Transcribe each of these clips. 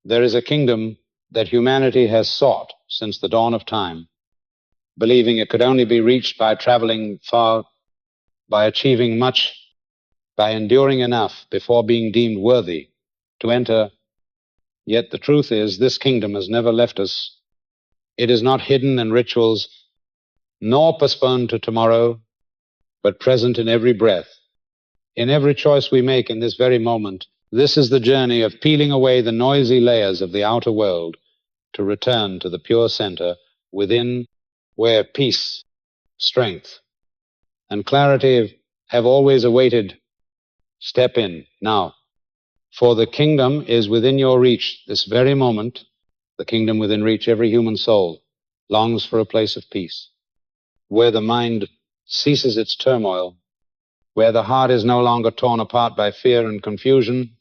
There is a kingdom that humanity has sought since the dawn of time, believing it could only be reached by traveling far, by achieving much, by enduring enough before being deemed worthy to enter. Yet the truth is, this kingdom has never left us. It is not hidden in rituals, nor postponed to tomorrow, but present in every breath, in every choice we make in this very moment. This is the journey of peeling away the noisy layers of the outer world to return to the pure center within, where peace, strength, and clarity have always awaited. Step in now, for the kingdom is within your reach this very moment. The kingdom within reach. Every human soul longs for a place of peace, where the mind ceases its turmoil, where the heart is no longer torn apart by fear and confusion.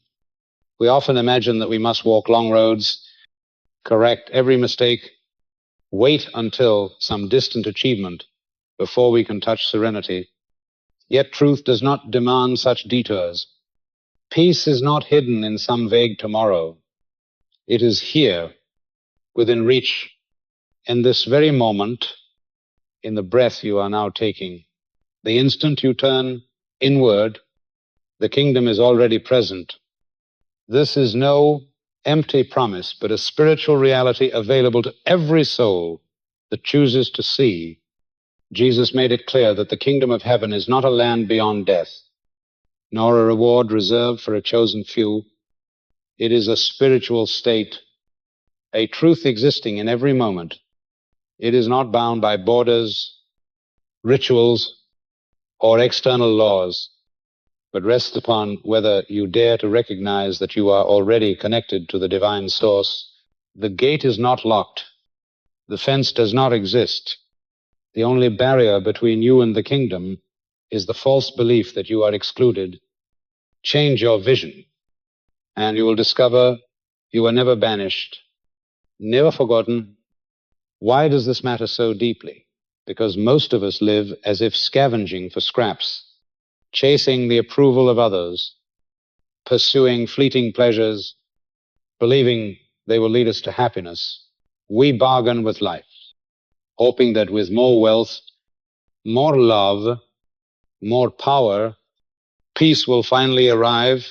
We often imagine that we must walk long roads, correct every mistake, wait until some distant achievement before we can touch serenity. Yet truth does not demand such detours. Peace is not hidden in some vague tomorrow. It is here, within reach, in this very moment, in the breath you are now taking. The instant you turn inward, the kingdom is already present. This is no empty promise, but a spiritual reality available to every soul that chooses to see. Jesus made it clear that the kingdom of heaven is not a land beyond death, nor a reward reserved for a chosen few. It is a spiritual state, a truth existing in every moment. It is not bound by borders, rituals, or external laws, but rests upon whether you dare to recognize that you are already connected to the divine source. The gate is not locked. The fence does not exist. The only barrier between you and the kingdom is the false belief that you are excluded. Change your vision, and you will discover you are never banished, never forgotten. Why does this matter so deeply? Because most of us live as if scavenging for scraps, chasing the approval of others, pursuing fleeting pleasures, believing they will lead us to happiness. We bargain with life, hoping that with more wealth, more love, more power, peace will finally arrive.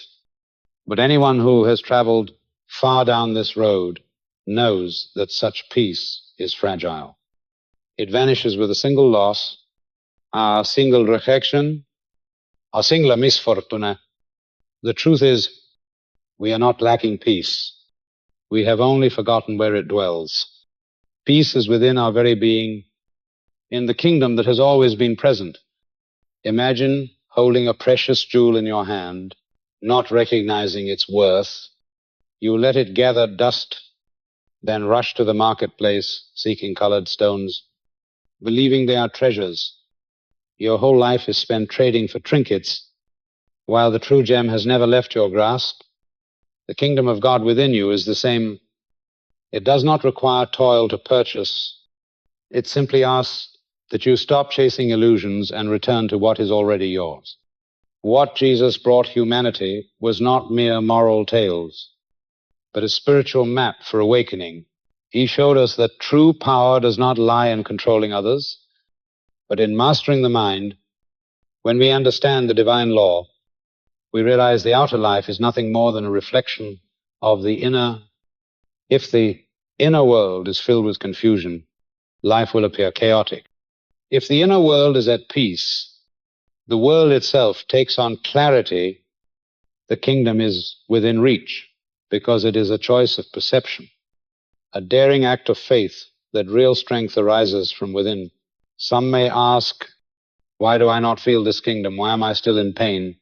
But anyone who has traveled far down this road knows that such peace is fragile. It vanishes with a single loss, a single rejection, a single misfortuna. The truth is, we are not lacking peace. We have only forgotten where it dwells. Peace is within our very being, in the kingdom that has always been present. Imagine holding a precious jewel in your hand, not recognizing its worth. You let it gather dust, then rush to the marketplace seeking colored stones, believing they are treasures. Your whole life is spent trading for trinkets, while the true gem has never left your grasp. The kingdom of God within you is the same. It does not require toil to purchase. It simply asks that you stop chasing illusions and return to what is already yours. What Jesus brought humanity was not mere moral tales, but a spiritual map for awakening. He showed us that true power does not lie in controlling others, but in mastering the mind. When we understand the divine law, we realize the outer life is nothing more than a reflection of the inner. If the inner world is filled with confusion, life will appear chaotic. If the inner world is at peace, the world itself takes on clarity. The kingdom is within reach, because it is a choice of perception, a daring act of faith that real strength arises from within. Some may ask, why do I not feel this kingdom? Why am I still in pain?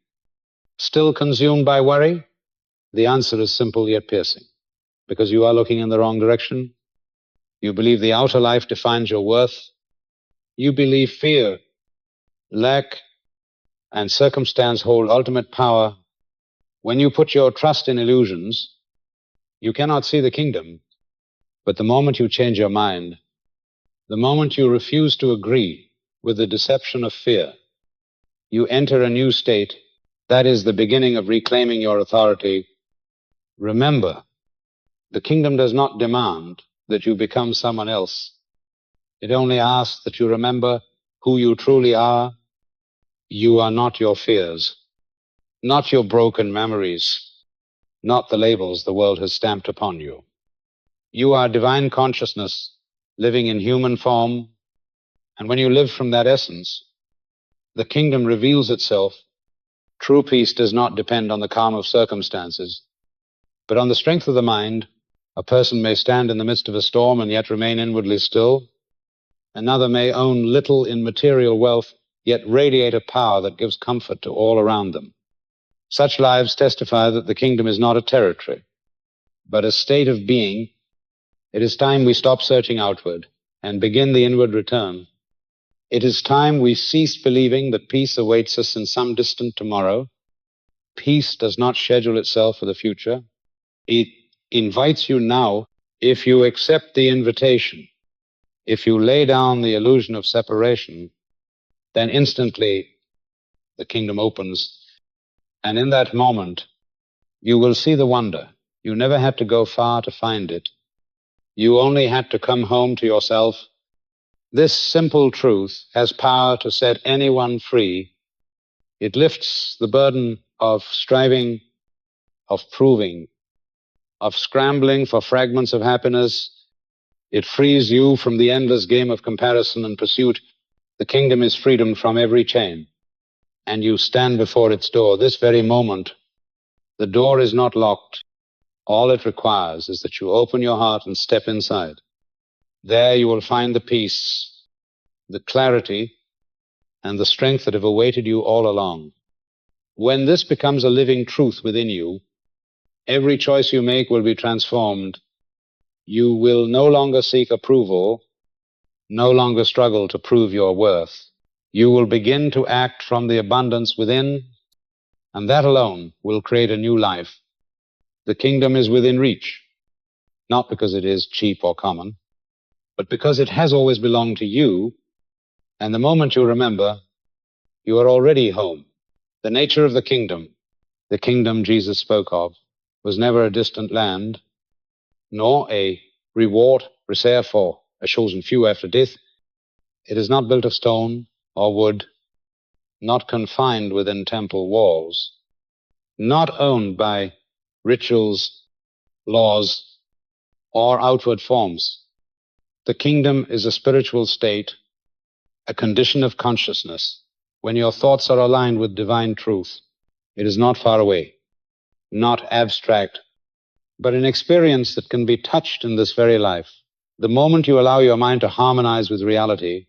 Still consumed by worry? The answer is simple yet piercing. Because you are looking in the wrong direction. You believe the outer life defines your worth. You believe fear, lack, and circumstance hold ultimate power. When you put your trust in illusions, you cannot see the kingdom. But the moment you change your mind, the moment you refuse to agree with the deception of fear, you enter a new state. That is the beginning of reclaiming your authority. Remember, The kingdom does not demand that you become someone else. It only asks that you remember who you truly are. You are not your fears, not your broken memories, not the labels the world has stamped upon you. You are divine consciousness living in human form, and when you live from that essence, the kingdom reveals itself. True peace does not depend on the calm of circumstances, but on the strength of the mind. A person may stand in the midst of a storm and yet remain inwardly still. Another may own little in material wealth, yet radiate a power that gives comfort to all around them. Such lives testify that the kingdom is not a territory, but a state of being. It is time we stop searching outward and begin the inward return. It is time we cease believing that peace awaits us in some distant tomorrow. Peace does not schedule itself for the future. It invites you now. If you accept the invitation, if you lay down the illusion of separation, then instantly the kingdom opens. And in that moment, you will see the wonder. You never had to go far to find it. You only had to come home to yourself. This simple truth has power to set anyone free. It lifts the burden of striving, of proving, of scrambling for fragments of happiness. It frees you from the endless game of comparison and pursuit. The kingdom is freedom from every chain, and you stand before its door this very moment. The door is not locked. All it requires is that you open your heart and step inside. There you will find the peace, the clarity, and the strength that have awaited you all along. When this becomes a living truth within you, every choice you make will be transformed. You will no longer seek approval, no longer struggle to prove your worth. You will begin to act from the abundance within, and that alone will create a new life. The kingdom is within reach, not because it is cheap or common, but because it has always belonged to you, and the moment you remember, you are already home. The nature of the kingdom Jesus spoke of, was never a distant land, nor a reward reserved for a chosen few after death. It is not built of stone or wood, not confined within temple walls, not owned by rituals, laws, or outward forms. The kingdom is a spiritual state, a condition of consciousness. When your thoughts are aligned with divine truth, it is not far away, not abstract, but an experience that can be touched in this very life. The moment you allow your mind to harmonize with reality,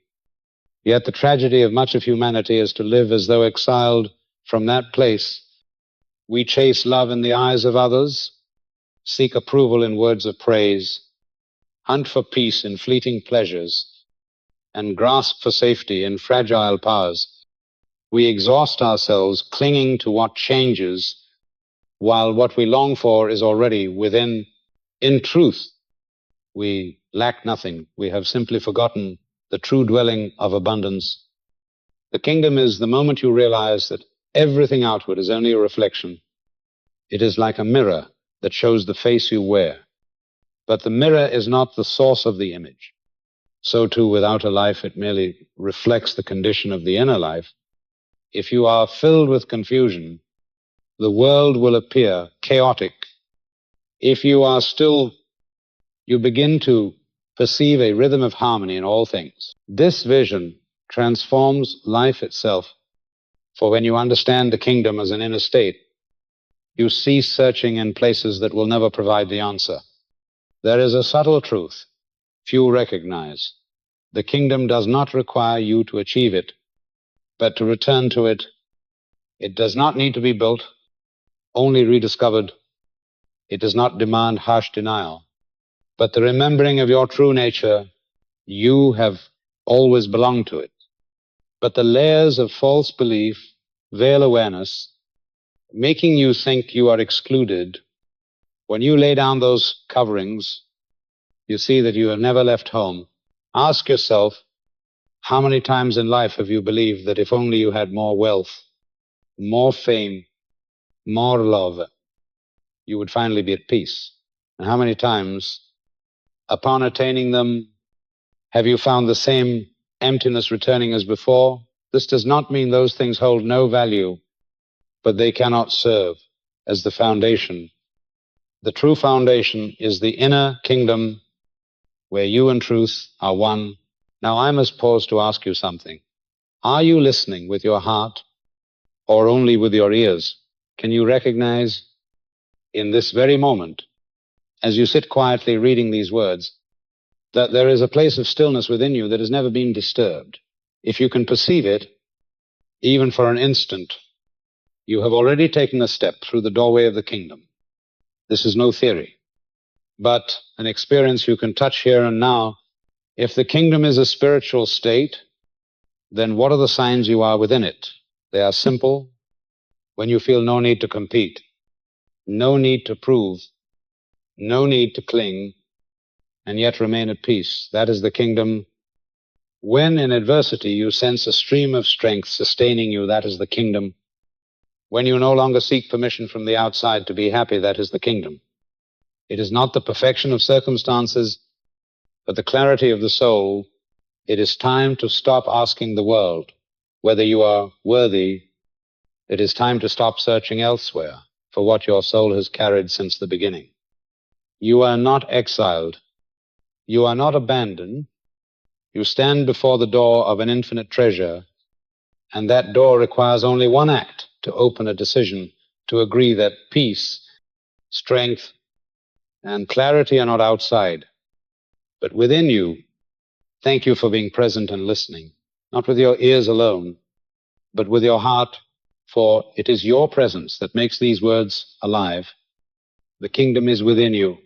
yet the tragedy of much of humanity is to live as though exiled from that place. We chase love in the eyes of others, seek approval in words of praise, hunt for peace in fleeting pleasures, and grasp for safety in fragile powers. We exhaust ourselves clinging to what changes, while what we long for is already within. In truth, we lack nothing. We have simply forgotten the true dwelling of abundance. The kingdom is the moment you realize that everything outward is only a reflection. It is like a mirror that shows the face you wear. But the mirror is not the source of the image. So too, with outer life, it merely reflects the condition of the inner life. If you are filled with confusion, the world will appear chaotic. If you are still, you begin to perceive a rhythm of harmony in all things. This vision transforms life itself. For when you understand the kingdom as an inner state, you cease searching in places that will never provide the answer. There is a subtle truth few recognize. The kingdom does not require you to achieve it, but to return to it. It does not need to be built, only rediscovered. It does not demand harsh denial, but the remembering of your true nature. You have always belonged to it. But the layers of false belief veil awareness, making you think you are excluded. When you lay down those coverings, you see that you have never left home. Ask yourself, how many times in life have you believed that if only you had more wealth, more fame, more love, you would finally be at peace? And how many times, upon attaining them, have you found the same emptiness returning as before? This does not mean those things hold no value, but they cannot serve as the foundation. The true foundation is the inner kingdom where you and truth are one. Now I must pause to ask you something. Are you listening with your heart or only with your ears? Can you recognize in this very moment, as you sit quietly reading these words, that there is a place of stillness within you that has never been disturbed? If you can perceive it, even for an instant, you have already taken a step through the doorway of the kingdom. This is no theory, but an experience you can touch here and now. If the kingdom is a spiritual state, then what are the signs you are within it? They are simple. When you feel no need to compete, no need to prove, no need to cling, and yet remain at peace. That is the kingdom. When in adversity you sense a stream of strength sustaining you, that is the kingdom. When you no longer seek permission from the outside to be happy, that is the kingdom. It is not the perfection of circumstances, but the clarity of the soul. It is time to stop asking the world whether you are worthy. It is time to stop searching elsewhere for what your soul has carried since the beginning. You are not exiled. You are not abandoned. You stand before the door of an infinite treasure, and that door requires only one act to open a decision, to agree that peace, strength, and clarity are not outside, but within you. Thank you for being present and listening, not with your ears alone, but with your heart, for it is your presence that makes these words alive. The kingdom is within you,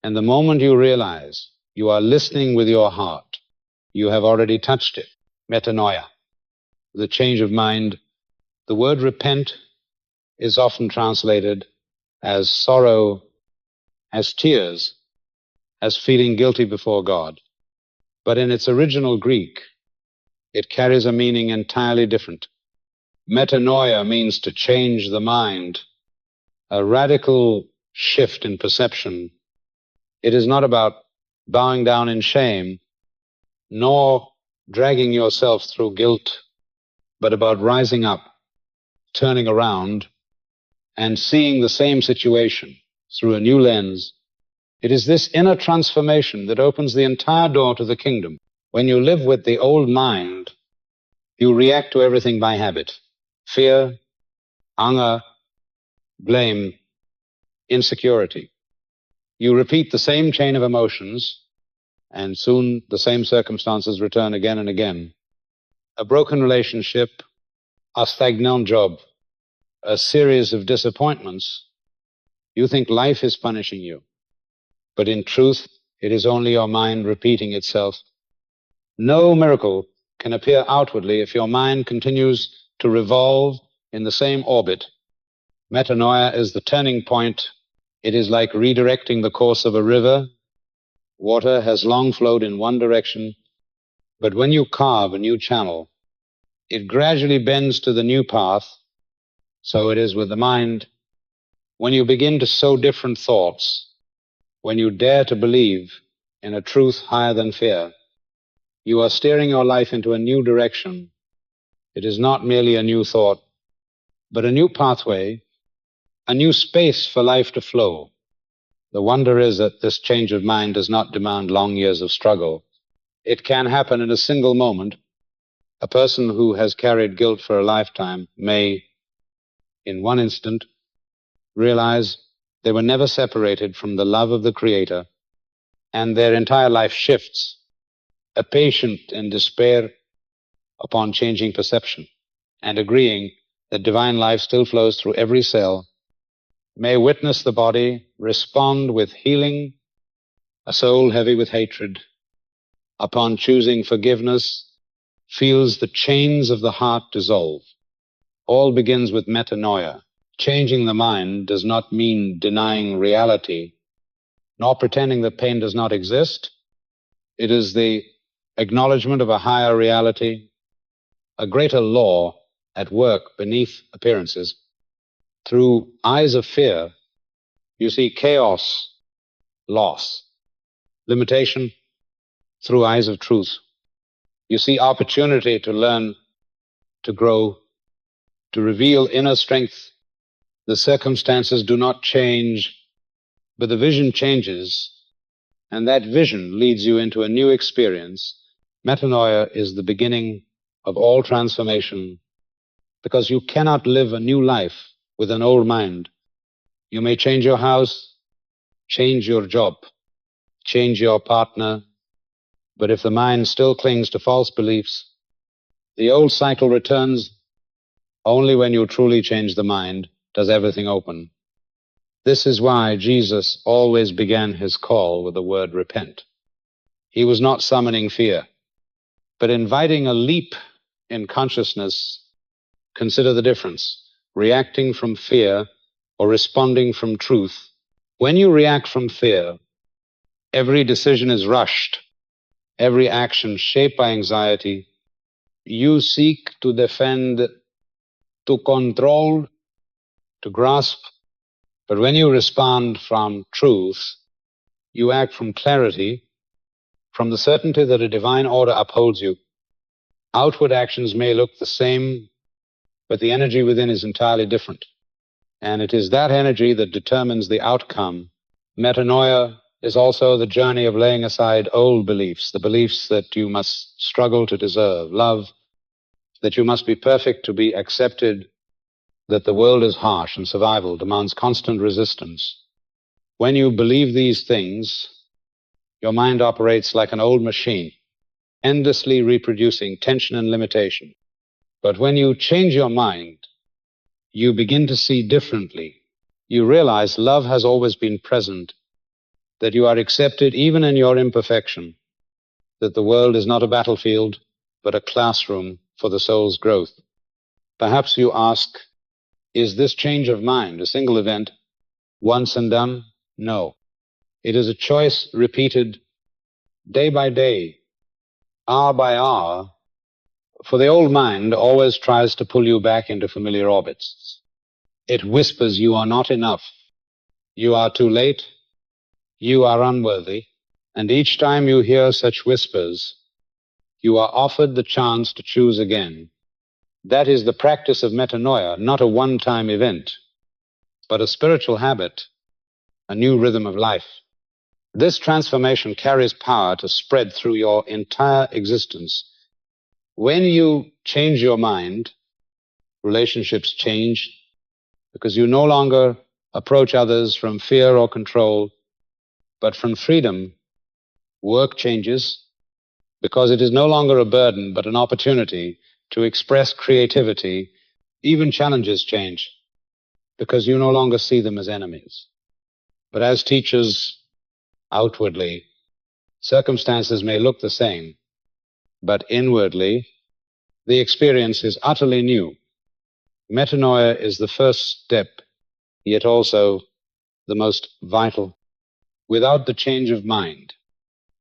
and the moment you realize you are listening with your heart, you have already touched it. Metanoia, the change of mind. The word repent is often translated as sorrow, as tears, as feeling guilty before God. But in its original Greek, it carries a meaning entirely different. Metanoia means to change the mind, a radical shift in perception. It is not about bowing down in shame, nor dragging yourself through guilt, but about rising up, turning around, and seeing the same situation through a new lens. It is this inner transformation that opens the entire door to the kingdom. When you live with the old mind, you react to everything by habit. Fear, anger, blame, insecurity. You repeat the same chain of emotions, and soon the same circumstances return again and again. A broken relationship, a stagnant job, a series of disappointments. You think life is punishing you, but in truth, it is only your mind repeating itself. No miracle can appear outwardly if your mind continues to revolve in the same orbit. Metanoia is the turning point. It is like redirecting the course of a river. Water has long flowed in one direction, but when you carve a new channel, it gradually bends to the new path. So it is with the mind. When you begin to sow different thoughts, when you dare to believe in a truth higher than fear, you are steering your life into a new direction. It is not merely a new thought, but a new pathway, a new space for life to flow. The wonder is that this change of mind does not demand long years of struggle. It can happen in a single moment. A person who has carried guilt for a lifetime may, in one instant, realize they were never separated from the love of the Creator, and their entire life shifts. A patient in despair, upon changing perception and agreeing that divine life still flows through every cell, may witness the body respond with healing. A soul heavy with hatred, upon choosing forgiveness, feels the chains of the heart dissolve. All begins with metanoia. Changing the mind does not mean denying reality, nor pretending that pain does not exist. It is the acknowledgement of a higher reality, a greater law at work beneath appearances. Through eyes of fear, you see chaos loss, limitation through eyes of truth. You see opportunity to learn, to grow, to reveal inner strength. The circumstances do not change, but the vision changes, and that vision leads you into a new experience. Metanoia is the beginning of all transformation, because you cannot live a new life with an old mind. You may change your house, change your job, change your partner, but if the mind still clings to false beliefs, the old cycle returns. Only when you truly change the mind does everything open. This is why Jesus always began his call with the word repent. He was not summoning fear, but inviting a leap in consciousness. Consider the difference, reacting from fear or responding from truth. When you react from fear, every decision is rushed, every action shaped by anxiety. You seek to defend, to control, to grasp. But when you respond from truth, you act from clarity, from the certainty that a divine order upholds you. Outward actions may look the same, but the energy within is entirely different. And it is that energy that determines the outcome. Metanoia is also the journey of laying aside old beliefs, the beliefs that you must struggle to deserve love, that you must be perfect to be accepted, that the world is harsh and survival demands constant resistance. When you believe these things, your mind operates like an old machine, endlessly reproducing tension and limitation. But when you change your mind, you begin to see differently. You realize love has always been present, that you are accepted even in your imperfection, that the world is not a battlefield, but a classroom for the soul's growth. Perhaps you ask, is this change of mind a single event, once and done? No. It is a choice repeated day by day, hour by hour, for the old mind always tries to pull you back into familiar orbits. It whispers you are not enough, you are too late, you are unworthy, and each time you hear such whispers, you are offered the chance to choose again. That is the practice of metanoia, not a one-time event, but a spiritual habit, a new rhythm of life. This transformation carries power to spread through your entire existence. When you change your mind, relationships change, because you no longer approach others from fear or control, but from freedom. Work changes, because it is no longer a burden, but an opportunity to express creativity. Even challenges change, because you no longer see them as enemies, but as teachers. Outwardly, circumstances may look the same, but inwardly, the experience is utterly new. Metanoia is the first step, yet also the most vital. Without the change of mind,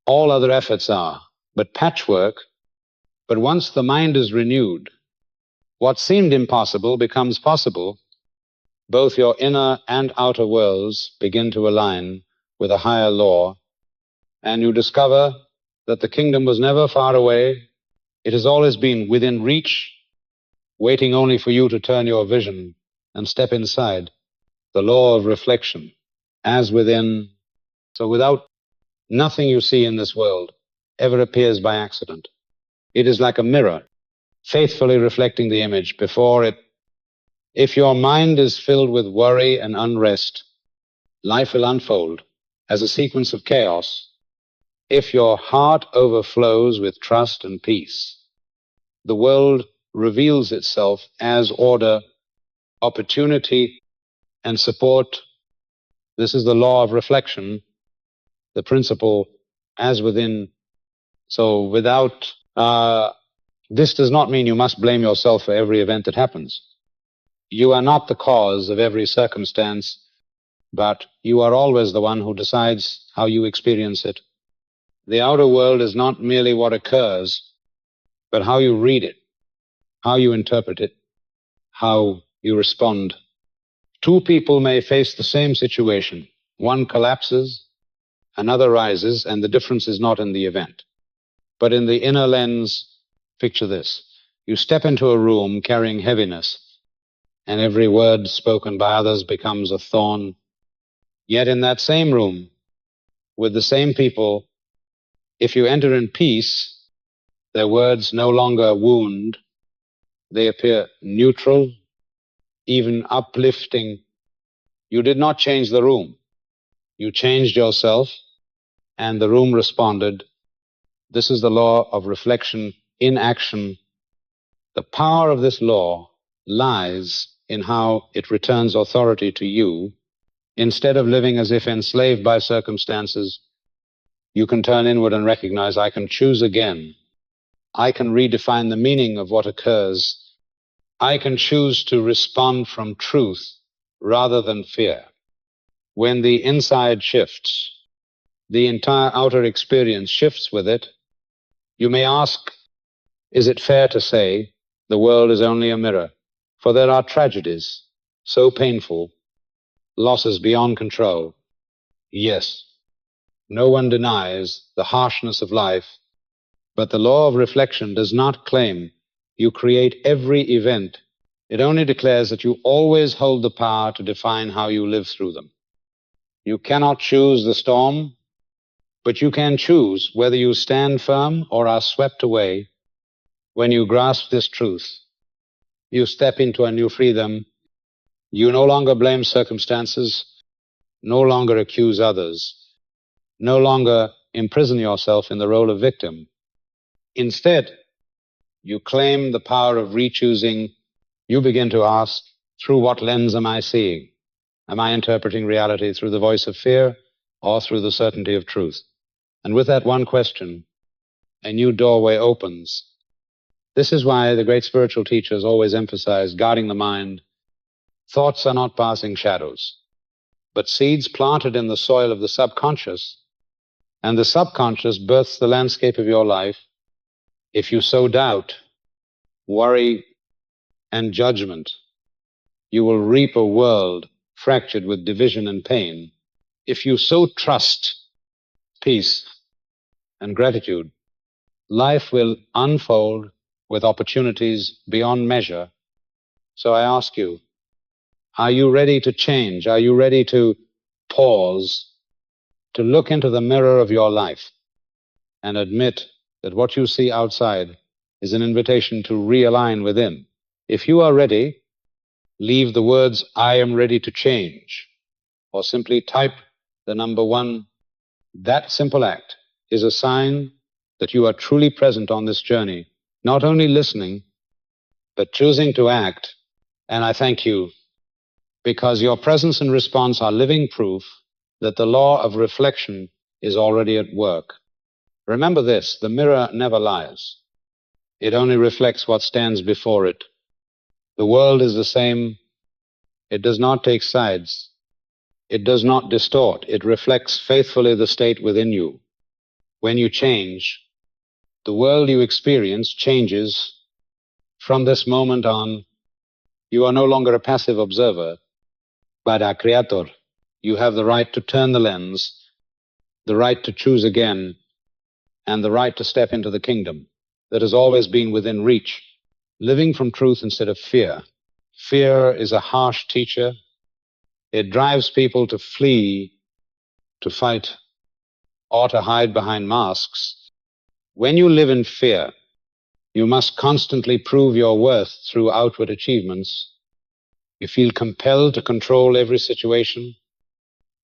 all other efforts are but patchwork. But once the mind is renewed, what seemed impossible becomes possible. Both your inner and outer worlds begin to align with a higher law, and you discover that the kingdom was never far away. It has always been within reach, waiting only for you to turn your vision and step inside. The law of reflection, as within, so without. Nothing you see in this world ever appears by accident. It is like a mirror, faithfully reflecting the image before it. If your mind is filled with worry and unrest, life will unfold as a sequence of chaos. If your heart overflows with trust and peace, the world reveals itself as order, opportunity, and support. This is the law of reflection, the principle as within. So without, this does not mean you must blame yourself for every event that happens. You are not the cause of every circumstance, but you are always the one who decides how you experience it. The outer world is not merely what occurs, but how you read it, how you interpret it, how you respond. Two people may face the same situation. One collapses, another rises, and the difference is not in the event, but in the inner lens. Picture this. You step into a room carrying heaviness, and every word spoken by others becomes a thorn. Yet in that same room, with the same people, if you enter in peace, their words no longer wound. They appear neutral, even uplifting. You did not change the room. You changed yourself, and the room responded. This is the law of reflection in action. The power of this law lies in how it returns authority to you. Instead of living as if enslaved by circumstances, you can turn inward and recognize, I can choose again. I can redefine the meaning of what occurs. I can choose to respond from truth rather than fear. When the inside shifts, the entire outer experience shifts with it. You may ask, is it fair to say the world is only a mirror? For there are tragedies so painful, losses beyond control. Yes, no one denies the harshness of life, but the law of reflection does not claim you create every event. It only declares that you always hold the power to define how you live through them. You cannot choose the storm, but you can choose whether you stand firm or are swept away. When you grasp this truth, you step into a new freedom. You no longer blame circumstances, no longer accuse others, no longer imprison yourself in the role of victim. Instead, you claim the power of re-choosing. You begin to ask, through what lens am I seeing? Am I interpreting reality through the voice of fear or through the certainty of truth? And with that one question, a new doorway opens. This is why the great spiritual teachers always emphasize guarding the mind. Thoughts are not passing shadows, but seeds planted in the soil of the subconscious, and the subconscious births the landscape of your life. If you sow doubt, worry, and judgment, you will reap a world fractured with division and pain. If you sow trust, peace, and gratitude, life will unfold with opportunities beyond measure. So I ask you, are you ready to change? Are you ready to pause, to look into the mirror of your life and admit that what you see outside is an invitation to realign within? If you are ready, leave the words, I am ready to change, or simply type the number 1. That simple act is a sign that you are truly present on this journey, not only listening, but choosing to act. And I thank you, because your presence and response are living proof that the law of reflection is already at work. Remember this, the mirror never lies. It only reflects what stands before it. The world is the same. It does not take sides. It does not distort. It reflects faithfully the state within you. When you change, the world you experience changes. From this moment on, you are no longer a passive observer, but a creator. You have the right to turn the lens, the right to choose again, and the right to step into the kingdom that has always been within reach, living from truth instead of fear. Fear is a harsh teacher. It drives people to flee, to fight, or to hide behind masks. When you live in fear, you must constantly prove your worth through outward achievements. You feel compelled to control every situation,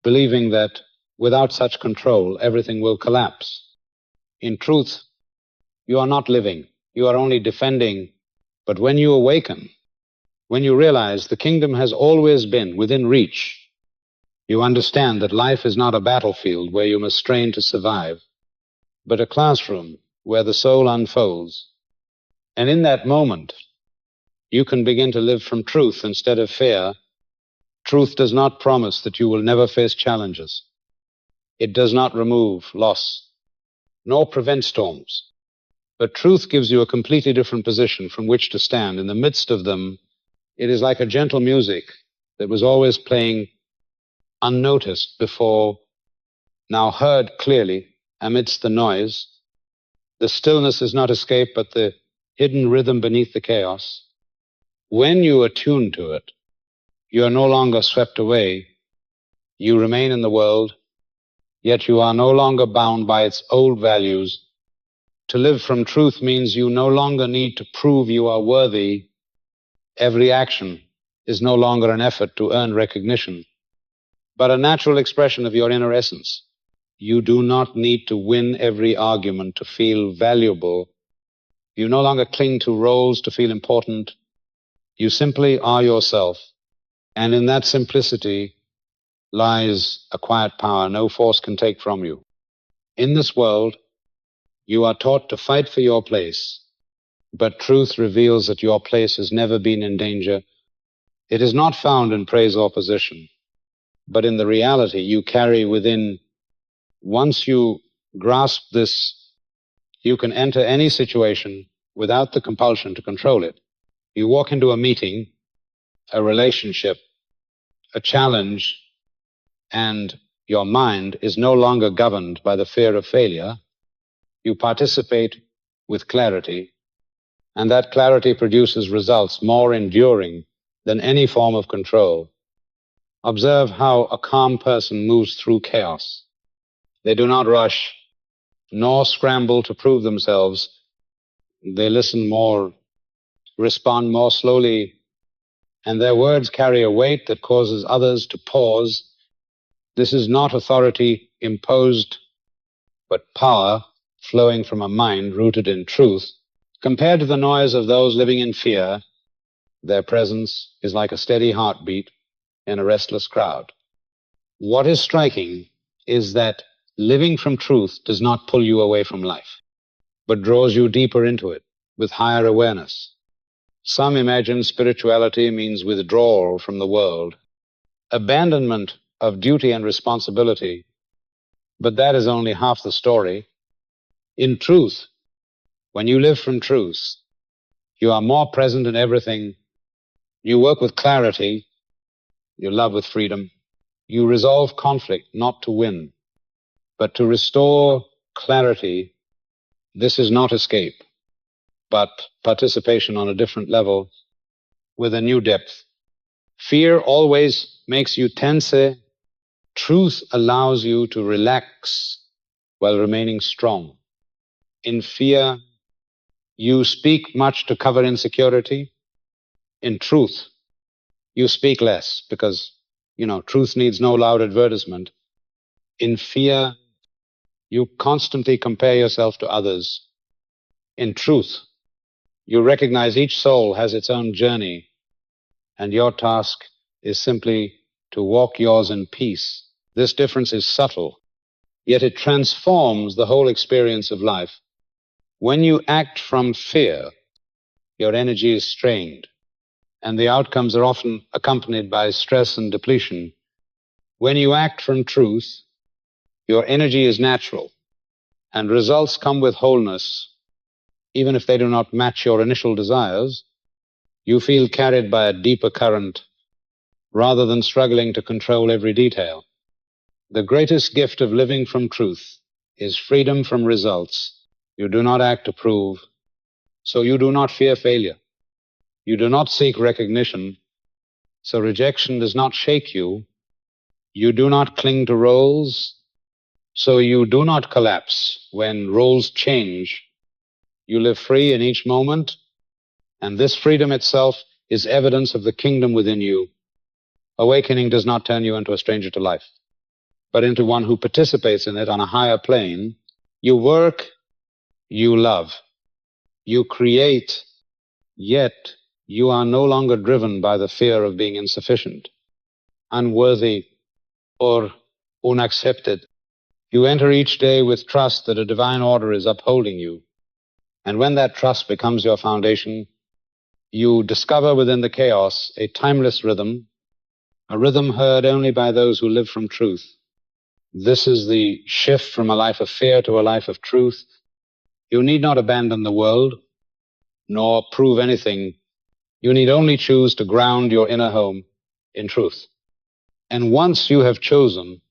believing that without such control, everything will collapse. In truth, you are not living. You are only defending. But when you awaken, when you realize the kingdom has always been within reach, you understand that life is not a battlefield where you must strain to survive, but a classroom where the soul unfolds. And in that moment, you can begin to live from truth instead of fear. Truth does not promise that you will never face challenges. It does not remove loss, nor prevent storms. But truth gives you a completely different position from which to stand. In the midst of them, it is like a gentle music that was always playing unnoticed before now heard clearly amidst the noise. The stillness is not escape, but the hidden rhythm beneath the chaos. When you attune to it, you are no longer swept away. You remain in the world, yet you are no longer bound by its old values. To live from truth means you no longer need to prove you are worthy. Every action is no longer an effort to earn recognition, but a natural expression of your inner essence. You do not need to win every argument to feel valuable. You no longer cling to roles to feel important. You simply are yourself, and in that simplicity lies a quiet power no force can take from you. In this world, you are taught to fight for your place, but truth reveals that your place has never been in danger. It is not found in praise or position, but in the reality you carry within. Once you grasp this, you can enter any situation without the compulsion to control it. You walk into a meeting, a relationship, a challenge, and your mind is no longer governed by the fear of failure. You participate with clarity, and that clarity produces results more enduring than any form of control. Observe how a calm person moves through chaos. They do not rush, nor scramble to prove themselves. They listen more, respond more slowly, and their words carry a weight that causes others to pause. This is not authority imposed, but power flowing from a mind rooted in truth. Compared to the noise of those living in fear, their presence is like a steady heartbeat in a restless crowd. What is striking is that living from truth does not pull you away from life, but draws you deeper into it with higher awareness. Some imagine spirituality means withdrawal from the world, abandonment of duty and responsibility, but that is only half the story. In truth, when you live from truth, you are more present in everything. You work with clarity. You love with freedom. You resolve conflict not to win, but to restore clarity. This is not escape, but participation on a different level with a new depth. Fear always makes you tense. Truth allows you to relax while remaining strong. In fear, you speak much to cover insecurity. In truth, you speak less because, truth needs no loud advertisement. In fear, you constantly compare yourself to others. In truth, you recognize each soul has its own journey, and your task is simply to walk yours in peace. This difference is subtle, yet it transforms the whole experience of life. When you act from fear, your energy is strained, and the outcomes are often accompanied by stress and depletion. When you act from truth, your energy is natural, and results come with wholeness. Even if they do not match your initial desires, you feel carried by a deeper current rather than struggling to control every detail. The greatest gift of living from truth is freedom from results. You do not act to prove, so you do not fear failure. You do not seek recognition, so rejection does not shake you. You do not cling to roles, so you do not collapse when roles change. You live free in each moment, and this freedom itself is evidence of the kingdom within you. Awakening does not turn you into a stranger to life, but into one who participates in it on a higher plane. You work, you love, you create, yet you are no longer driven by the fear of being insufficient, unworthy, or unaccepted. You enter each day with trust that a divine order is upholding you. And when that trust becomes your foundation, you discover within the chaos a timeless rhythm, a rhythm heard only by those who live from truth. This is the shift from a life of fear to a life of truth. You need not abandon the world, nor prove anything. You need only choose to ground your inner home in truth. And once you have chosen,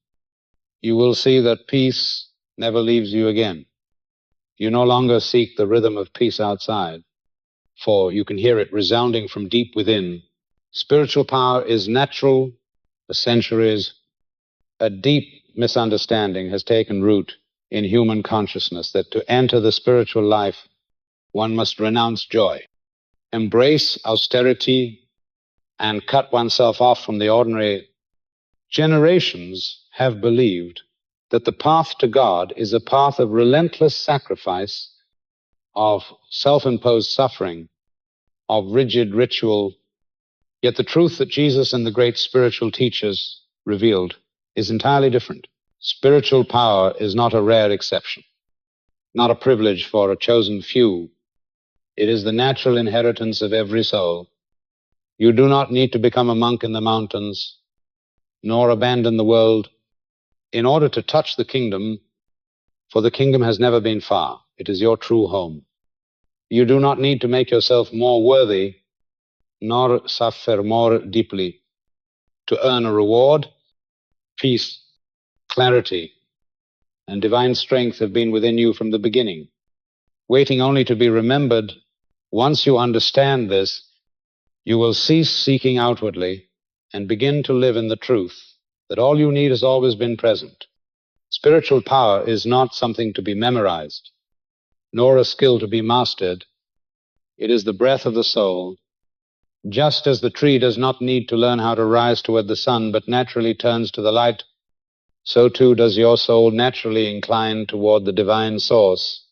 you will see that peace never leaves you again. You no longer seek the rhythm of peace outside, for you can hear it resounding from deep within. Spiritual power is natural. For centuries, a deep misunderstanding has taken root in human consciousness that to enter the spiritual life, one must renounce joy, embrace austerity, and cut oneself off from the ordinary. Generations have believed that the path to God is a path of relentless sacrifice, of self-imposed suffering, of rigid ritual. Yet the truth that Jesus and the great spiritual teachers revealed is entirely different. Spiritual power is not a rare exception, not a privilege for a chosen few. It is the natural inheritance of every soul. You do not need to become a monk in the mountains, nor abandon the world in order to touch the kingdom, for the kingdom has never been far. It is your true home. You do not need to make yourself more worthy, nor suffer more deeply to earn a reward. Peace, clarity, and divine strength have been within you from the beginning, waiting only to be remembered. Once you understand this, you will cease seeking outwardly and begin to live in the truth that all you need has always been present. Spiritual power is not something to be memorized, nor a skill to be mastered. It is the breath of the soul. Just as the tree does not need to learn how to rise toward the sun, but naturally turns to the light, so too does your soul naturally incline toward the divine source.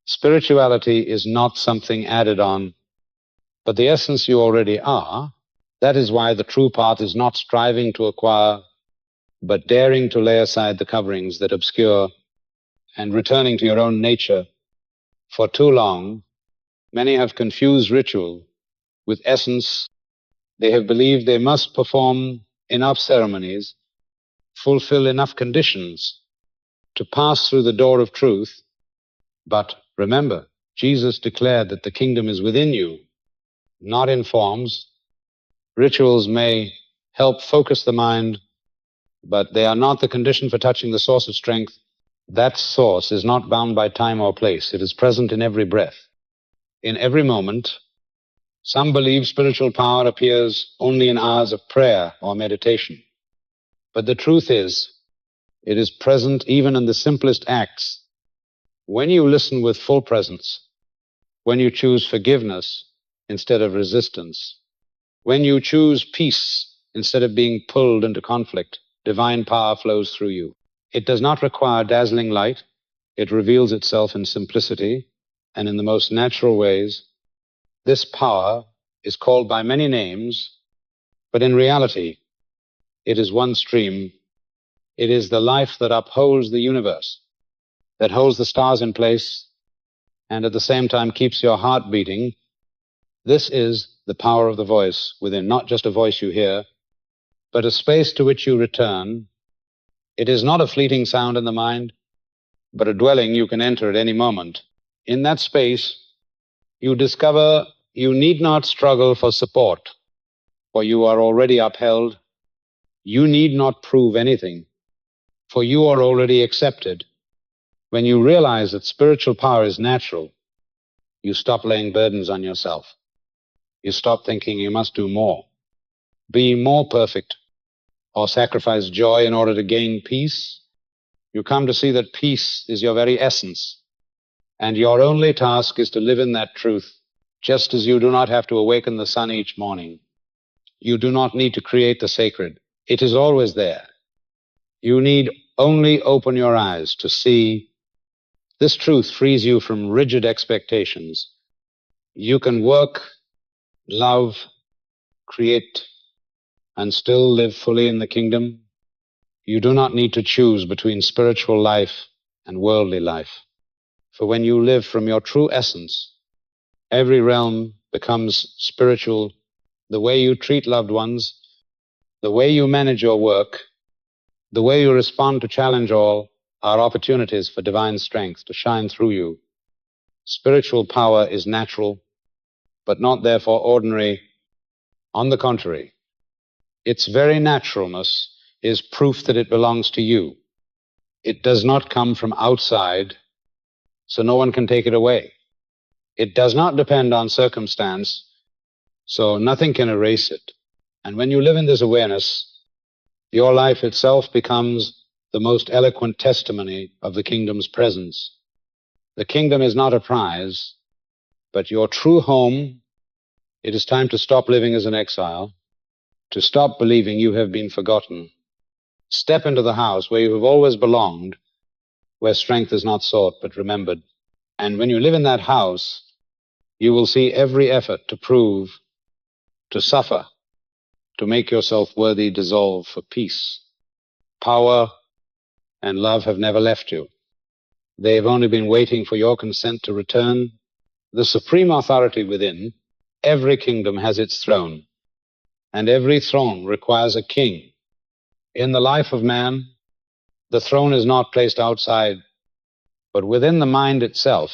Spirituality is not something added on, but the essence you already are. That is why the true path is not striving to acquire, but daring to lay aside the coverings that obscure and returning to your own nature. For too long, many have confused ritual with essence. They have believed they must perform enough ceremonies, fulfill enough conditions to pass through the door of truth. But remember, Jesus declared that the kingdom is within you, not in forms. Rituals may help focus the mind, but they are not the condition for touching the source of strength. That source is not bound by time or place. It is present in every breath, in every moment. Some believe spiritual power appears only in hours of prayer or meditation. But the truth is, it is present even in the simplest acts. When you listen with full presence, when you choose forgiveness instead of resistance, when you choose peace instead of being pulled into conflict, divine power flows through you. It does not require dazzling light. It reveals itself in simplicity and in the most natural ways. This power is called by many names, but in reality, it is one stream. It is the life that upholds the universe, that holds the stars in place, and at the same time keeps your heart beating. This is the power of the voice within, not just a voice you hear, but a space to which you return. It is not a fleeting sound in the mind, but a dwelling you can enter at any moment. In that space, you discover you need not struggle for support, for you are already upheld. You need not prove anything, for you are already accepted. When you realize that spiritual power is natural, you stop laying burdens on yourself. You stop thinking you must do more, be more perfect, or sacrifice joy in order to gain peace. You come to see that peace is your very essence, and your only task is to live in that truth. Just as you do not have to awaken the sun each morning, you do not need to create the sacred. It is always there. You need only open your eyes to see. This truth frees you from rigid expectations. You can work, love, create, and still live fully in the kingdom. You do not need to choose between spiritual life and worldly life. For when you live from your true essence, every realm becomes spiritual. The way you treat loved ones, the way you manage your work, the way you respond to challenge all are opportunities for divine strength to shine through you. Spiritual power is natural, but not therefore ordinary. On the contrary, its very naturalness is proof that it belongs to you. It does not come from outside, so no one can take it away. It does not depend on circumstance, so nothing can erase it. And when you live in this awareness, your life itself becomes the most eloquent testimony of the kingdom's presence. The kingdom is not a prize, but your true home. It is time to stop living as an exile, to stop believing you have been forgotten. Step into the house where you have always belonged, where strength is not sought but remembered. And when you live in that house, you will see every effort to prove, to suffer, to make yourself worthy dissolve for peace. Power and love have never left you. They have only been waiting for your consent to return. The supreme authority within, every kingdom has its throne, and every throne requires a king. In the life of man, the throne is not placed outside, but within the mind itself.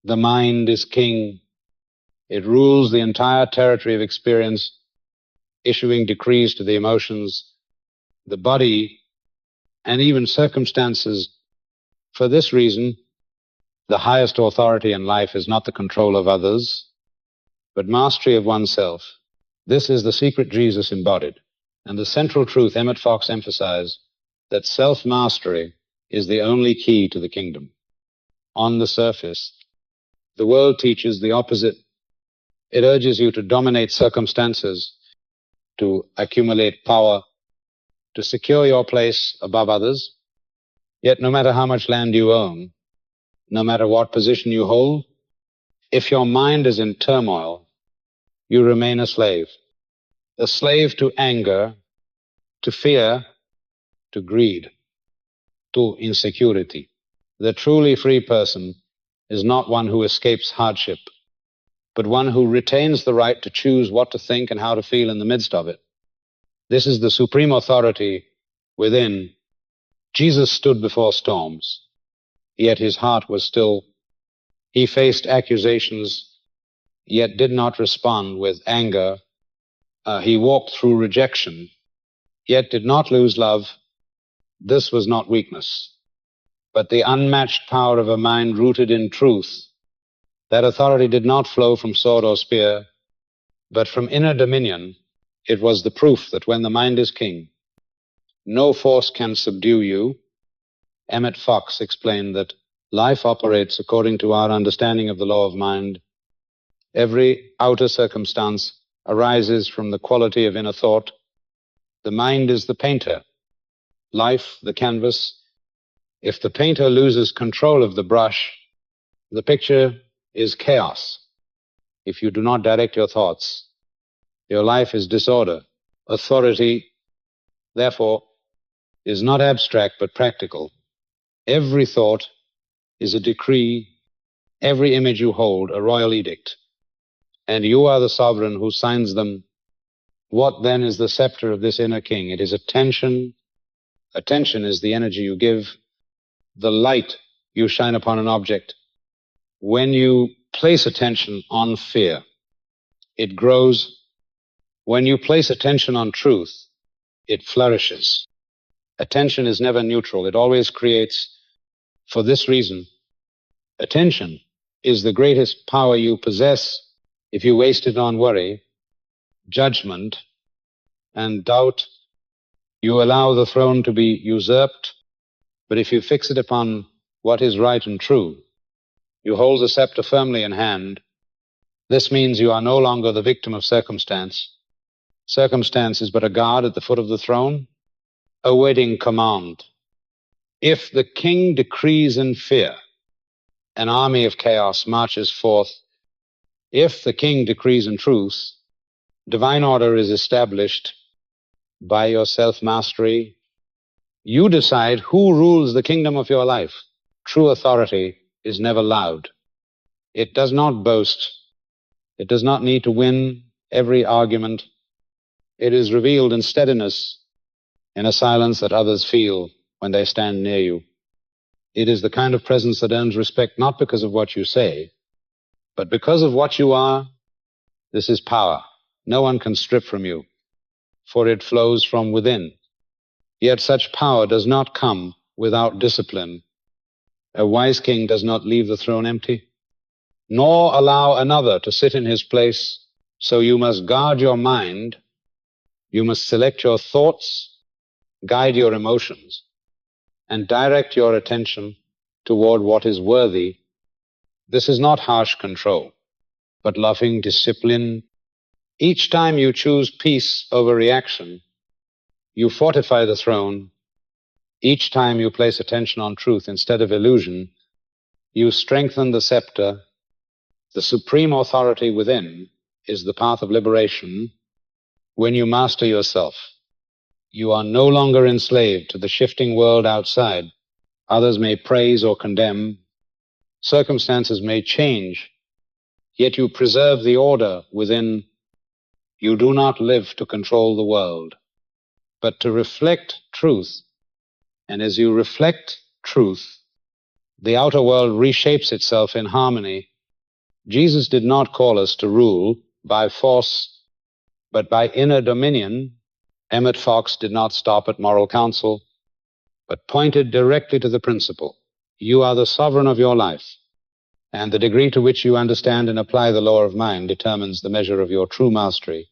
The mind is king. It rules the entire territory of experience, issuing decrees to the emotions, the body, and even circumstances. For this reason, the highest authority in life is not the control of others, but mastery of oneself. This is the secret Jesus embodied, and the central truth Emmet Fox emphasized, that self-mastery is the only key to the kingdom. On the surface, the world teaches the opposite. It urges you to dominate circumstances, to accumulate power, to secure your place above others. Yet no matter how much land you own, no matter what position you hold, if your mind is in turmoil, you remain a slave to anger, to fear, to greed, to insecurity. The truly free person is not one who escapes hardship, but one who retains the right to choose what to think and how to feel in the midst of it. This is the supreme authority within. Jesus stood before storms, yet his heart was still. He faced accusations, yet did not respond with anger. He walked through rejection, yet did not lose love. This was not weakness, but the unmatched power of a mind rooted in truth. That authority did not flow from sword or spear, but from inner dominion. It was the proof that when the mind is king, no force can subdue you. Emmet Fox explained that life operates according to our understanding of the law of mind. Every outer circumstance arises from the quality of inner thought. The mind is the painter, life the canvas. If the painter loses control of the brush, the picture is chaos. If you do not direct your thoughts, your life is disorder. Authority, therefore, is not abstract but practical. Every thought is a decree, every image you hold a royal edict, and you are the sovereign who signs them. What then is the scepter of this inner king? It is attention. Attention is the energy you give, the light you shine upon an object. When you place attention on fear, it grows. When you place attention on truth, it flourishes. Attention is never neutral. It always creates. For this reason, attention is the greatest power you possess. If you waste it on worry, judgment, and doubt, you allow the throne to be usurped. But if you fix it upon what is right and true, you hold the scepter firmly in hand. This means you are no longer the victim of circumstance. Circumstance is but a guard at the foot of the throne, awaiting command. If the king decrees in fear, an army of chaos marches forth. If the king decrees in truth, divine order is established by your self-mastery. You decide who rules the kingdom of your life. True authority is never loud. It does not boast. It does not need to win every argument. It is revealed in steadiness, in a silence that others feel when they stand near you. It is the kind of presence that earns respect not because of what you say, but because of what you are. This is power. No one can strip from you, for it flows from within. Yet such power does not come without discipline, a wise king does not leave the throne empty, nor allow another to sit in his place. So you must guard your mind, you must select your thoughts, guide your emotions, and direct your attention toward what is worthy. This is not harsh control, but loving discipline. Each time you choose peace over reaction, you fortify the throne. Each time you place attention on truth instead of illusion, you strengthen the scepter. The supreme authority within is the path of liberation. When you master yourself, you are no longer enslaved to the shifting world outside. Others may praise or condemn. Circumstances may change, yet you preserve the order within. You do not live to control the world, but to reflect truth. And as you reflect truth, the outer world reshapes itself in harmony. Jesus did not call us to rule by force, but by inner dominion. Emmet Fox did not stop at moral counsel, but pointed directly to the principle. You are the sovereign of your life, and the degree to which you understand and apply the law of mind determines the measure of your true mastery.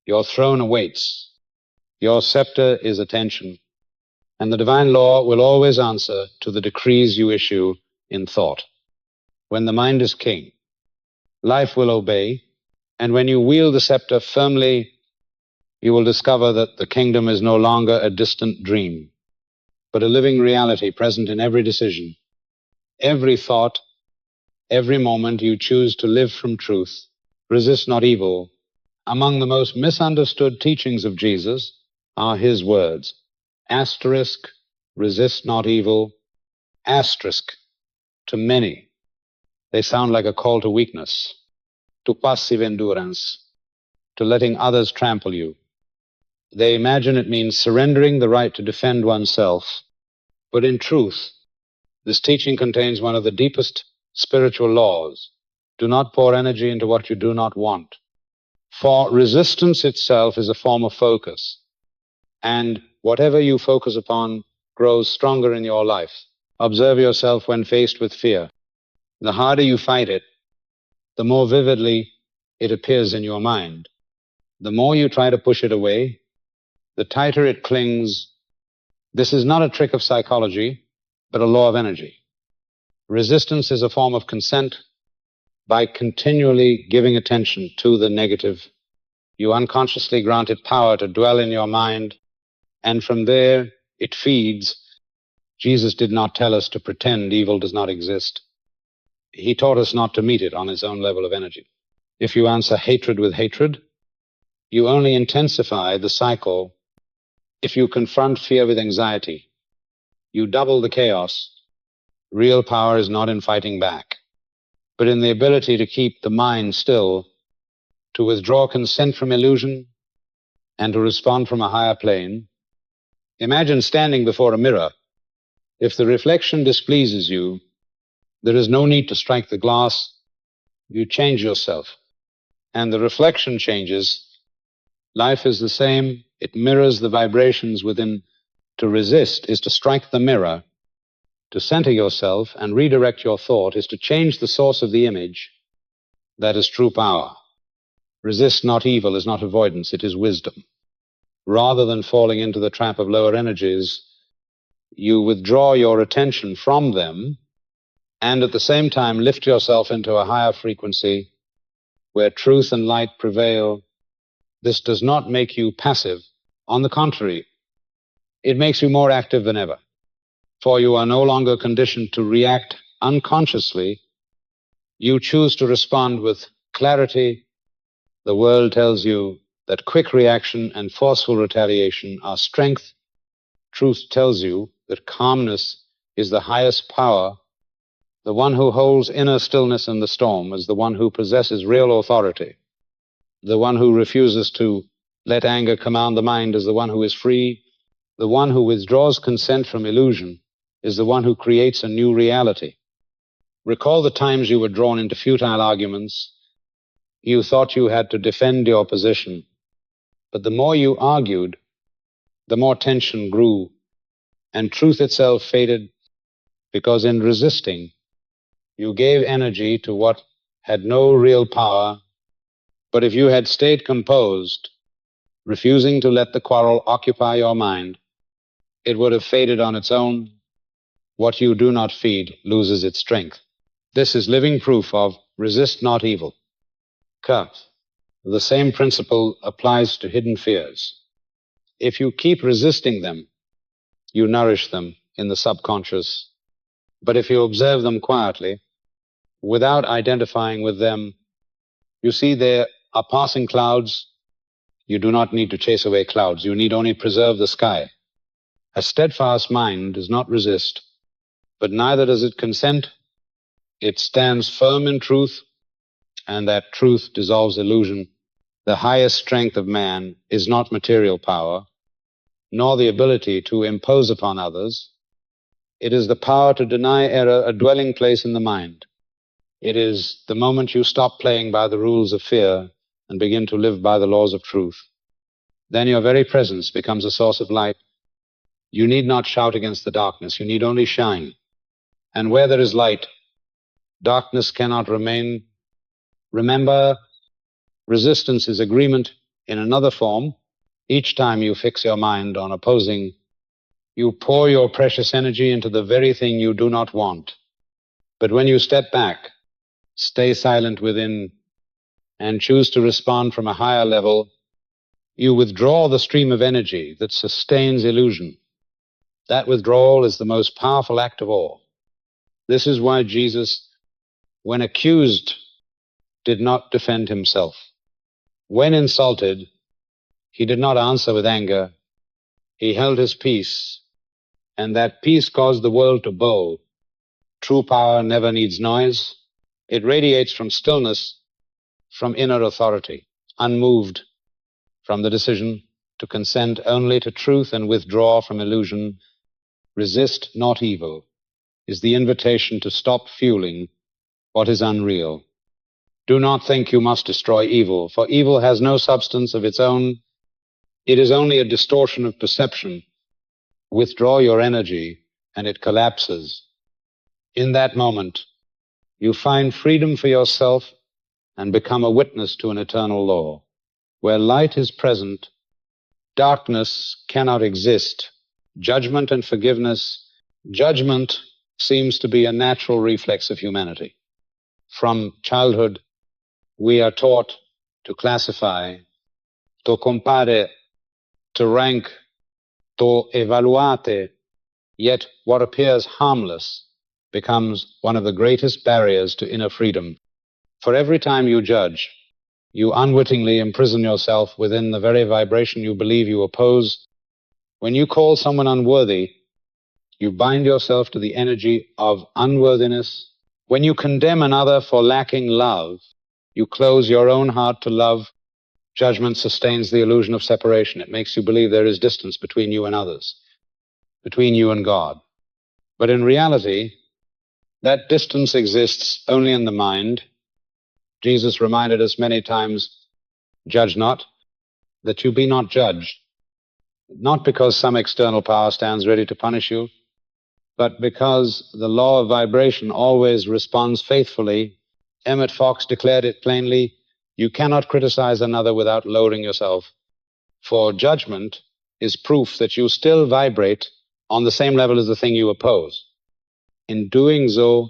Your throne awaits. Your scepter is attention, and the divine law will always answer to the decrees you issue in thought. When the mind is king, life will obey, and when you wield the scepter firmly, you will discover that the kingdom is no longer a distant dream, but a living reality present in every decision. Every thought, every moment you choose to live from truth. Resist not evil. Among the most misunderstood teachings of Jesus are his words. Asterisk, resist not evil. Asterisk, to many, they sound like a call to weakness, to passive endurance, to letting others trample you. They imagine it means surrendering the right to defend oneself. But in truth, this teaching contains one of the deepest spiritual laws. Do not pour energy into what you do not want. For resistance itself is a form of focus, and whatever you focus upon grows stronger in your life. Observe yourself when faced with fear. The harder you fight it, the more vividly it appears in your mind. The more you try to push it away, the tighter it clings. This is not a trick of psychology, but a law of energy. Resistance is a form of consent. By continually giving attention to the negative, you unconsciously grant it power to dwell in your mind, and from there it feeds. Jesus did not tell us to pretend evil does not exist. He taught us not to meet it on its own level of energy. If you answer hatred with hatred, you only intensify the cycle. If you confront fear with anxiety, you double the chaos. Real power is not in fighting back, but in the ability to keep the mind still, to withdraw consent from illusion, and to respond from a higher plane. Imagine standing before a mirror. If the reflection displeases you, there is no need to strike the glass. You change yourself, and the reflection changes. Life is the same. It mirrors the vibrations within. To resist is to strike the mirror. To center yourself and redirect your thought is to change the source of the image. That is true power. Resist not evil is not avoidance, it is wisdom. Rather than falling into the trap of lower energies, you withdraw your attention from them and at the same time lift yourself into a higher frequency where truth and light prevail. This does not make you passive. On the contrary, it makes you more active than ever, for you are no longer conditioned to react unconsciously. You choose to respond with clarity. The world tells you that quick reaction and forceful retaliation are strength. Truth tells you that calmness is the highest power. The one who holds inner stillness in the storm is the one who possesses real authority. The one who refuses to let anger command the mind is the one who is free. The one who withdraws consent from illusion is the one who creates a new reality. Recall the times you were drawn into futile arguments. You thought you had to defend your position, but the more you argued, the more tension grew, and truth itself faded because in resisting, you gave energy to what had no real power. But if you had stayed composed, refusing to let the quarrel occupy your mind, it would have faded on its own. What you do not feed loses its strength. This is living proof of resist not evil. The same principle applies to hidden fears. If you keep resisting them, you nourish them in the subconscious. But if you observe them quietly, without identifying with them, you see there are passing clouds. You do not need to chase away clouds. You need only preserve the sky. A steadfast mind does not resist, but neither does it consent. It stands firm in truth, and that truth dissolves illusion. The highest strength of man is not material power, nor the ability to impose upon others. It is the power to deny error a dwelling place in the mind. It is the moment you stop playing by the rules of fear and begin to live by the laws of truth. Then your very presence becomes a source of light. You need not shout against the darkness. You need only shine. And where there is light, darkness cannot remain. Remember, resistance is agreement in another form. Each time you fix your mind on opposing, you pour your precious energy into the very thing you do not want. But when you step back, stay silent within, and choose to respond from a higher level, you withdraw the stream of energy that sustains illusion. That withdrawal is the most powerful act of all. This is why Jesus, when accused, did not defend himself. When insulted, he did not answer with anger. He held his peace, and that peace caused the world to bow. True power never needs noise. It radiates from stillness, from inner authority, unmoved from the decision to consent only to truth and withdraw from illusion. Resist not evil is the invitation to stop fueling what is unreal. Do not think you must destroy evil, for evil has no substance of its own. It is only a distortion of perception. Withdraw your energy, and it collapses. In that moment, you find freedom for yourself and become a witness to an eternal law. Where light is present, darkness cannot exist. Judgment and forgiveness. Judgment seems to be a natural reflex of humanity. From childhood, we are taught to classify, to compare, to rank, to evaluate, yet what appears harmless becomes one of the greatest barriers to inner freedom. For every time you judge, you unwittingly imprison yourself within the very vibration you believe you oppose. When you call someone unworthy, you bind yourself to the energy of unworthiness. When you condemn another for lacking love, you close your own heart to love. Judgment sustains the illusion of separation. It makes you believe there is distance between you and others, between you and God. But in reality, that distance exists only in the mind. Jesus reminded us many times, judge not, that you be not judged, not because some external power stands ready to punish you, but because the law of vibration always responds faithfully. Emmet Fox declared it plainly, you cannot criticize another without lowering yourself, for judgment is proof that you still vibrate on the same level as the thing you oppose. In doing so,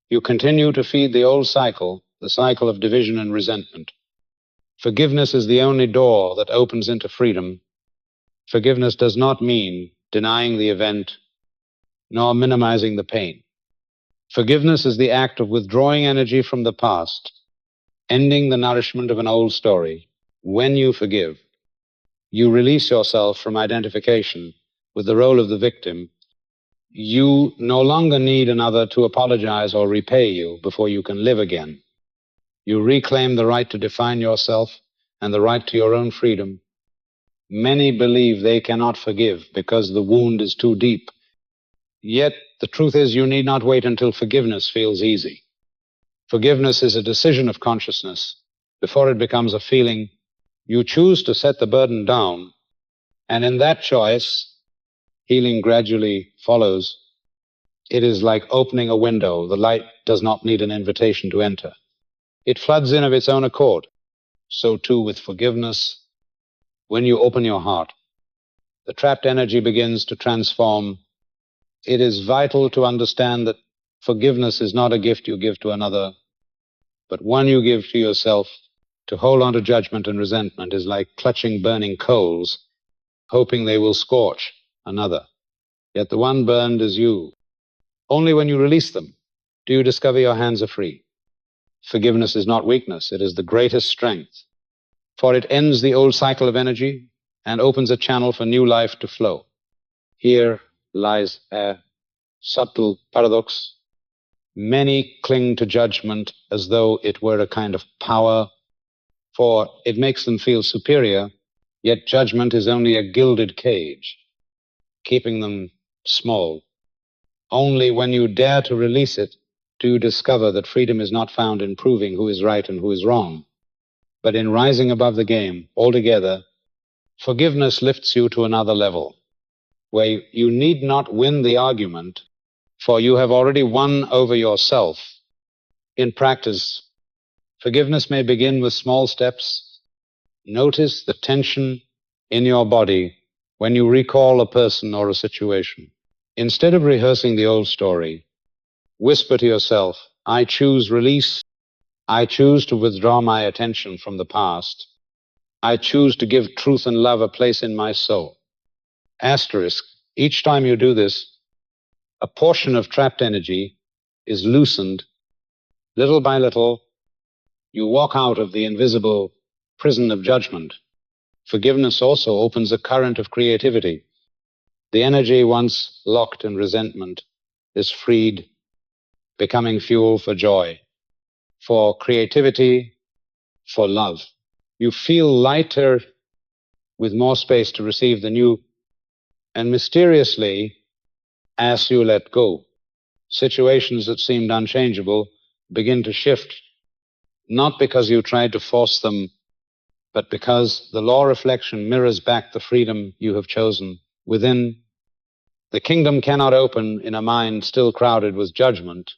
you continue to feed the old cycle, the cycle of division and resentment. Forgiveness is the only door that opens into freedom. Forgiveness does not mean denying the event, nor minimizing the pain. Forgiveness is the act of withdrawing energy from the past, ending the nourishment of an old story. When you forgive, you release yourself from identification with the role of the victim. You no longer need another to apologize or repay you before you can live again. You reclaim the right to define yourself and the right to your own freedom. Many believe they cannot forgive because the wound is too deep. Yet the truth is you need not wait until forgiveness feels easy. Forgiveness is a decision of consciousness. Before it becomes a feeling, you choose to set the burden down, and in that choice, healing gradually follows. It is like opening a window. The light does not need an invitation to enter. It floods in of its own accord. So too with forgiveness. When you open your heart, the trapped energy begins to transform. It is vital to understand that forgiveness is not a gift you give to another, but one you give to yourself. To hold on to judgment and resentment is like clutching burning coals, hoping they will scorch another. Yet the one burned is you. Only when you release them do you discover your hands are free. Forgiveness is not weakness, it is the greatest strength, for it ends the old cycle of energy and opens a channel for new life to flow. Here lies a subtle paradox. Many cling to judgment as though it were a kind of power, for it makes them feel superior, yet judgment is only a gilded cage, keeping them small. Only when you dare to release it do you discover that freedom is not found in proving who is right and who is wrong, but in rising above the game altogether. Forgiveness lifts you to another level, where you need not win the argument, for you have already won over yourself. In practice, forgiveness may begin with small steps. Notice the tension in your body when you recall a person or a situation. Instead of rehearsing the old story, whisper to yourself, I choose release. I choose to withdraw my attention from the past. I choose to give truth and love a place in my soul. Asterisk, each time you do this, a portion of trapped energy is loosened. Little by little, you walk out of the invisible prison of judgment. Forgiveness also opens a current of creativity. The energy once locked in resentment is freed, becoming fuel for joy, for creativity, for love. You feel lighter with more space to receive the new, and mysteriously, as you let go, situations that seemed unchangeable begin to shift, not because you tried to force them, but because the law reflection mirrors back the freedom you have chosen within. The kingdom cannot open in a mind still crowded with judgment,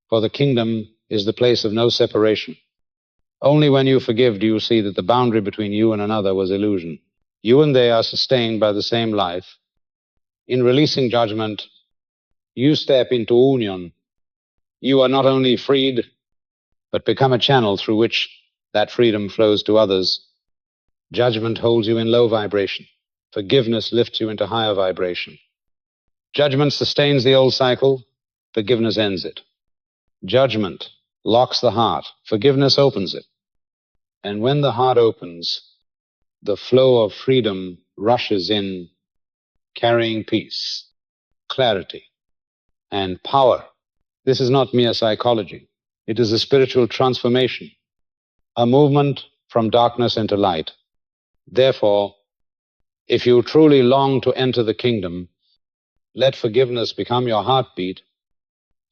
for the kingdom is the place of no separation. Only when you forgive do you see that the boundary between you and another was illusion. You and they are sustained by the same life. In releasing judgment, you step into union. You are not only freed, but become a channel through which that freedom flows to others. Judgment holds you in low vibration. Forgiveness lifts you into higher vibration. Judgment sustains the old cycle. Forgiveness ends it. Judgment locks the heart. Forgiveness opens it. And when the heart opens, the flow of freedom rushes in, carrying peace, clarity, and power. This is not mere psychology. It is a spiritual transformation, a movement from darkness into light. Therefore, if you truly long to enter the kingdom, let forgiveness become your heartbeat,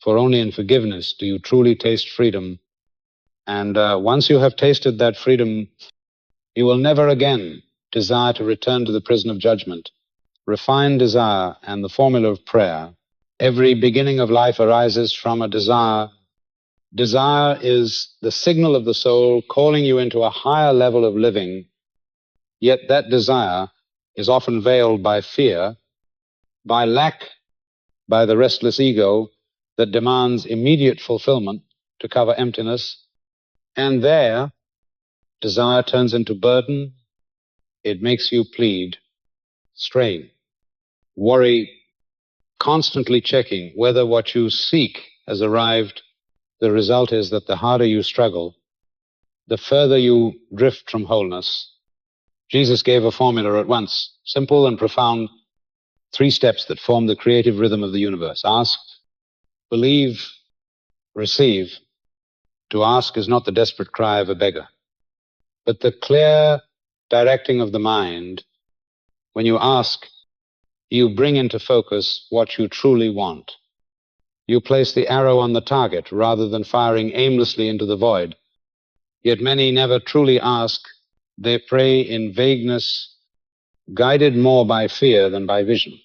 for only in forgiveness do you truly taste freedom. And once you have tasted that freedom, you will never again desire to return to the prison of judgment. Refine desire and the formula of prayer. Every beginning of life arises from a desire. Desire is the signal of the soul calling you into a higher level of living, yet that desire is often veiled by fear, by lack, by the restless ego that demands immediate fulfillment to cover emptiness. And there, desire turns into burden. It makes you plead, strain, worry, constantly checking whether what you seek has arrived. The result is that the harder you struggle, the further you drift from wholeness. Jesus gave a formula at once, simple and profound, 3 steps that form the creative rhythm of the universe. Ask, believe, receive. To ask is not the desperate cry of a beggar, but the clear directing of the mind. When you ask, you bring into focus what you truly want. You place the arrow on the target rather than firing aimlessly into the void. Yet many never truly ask. They pray in vagueness, guided more by fear than by vision.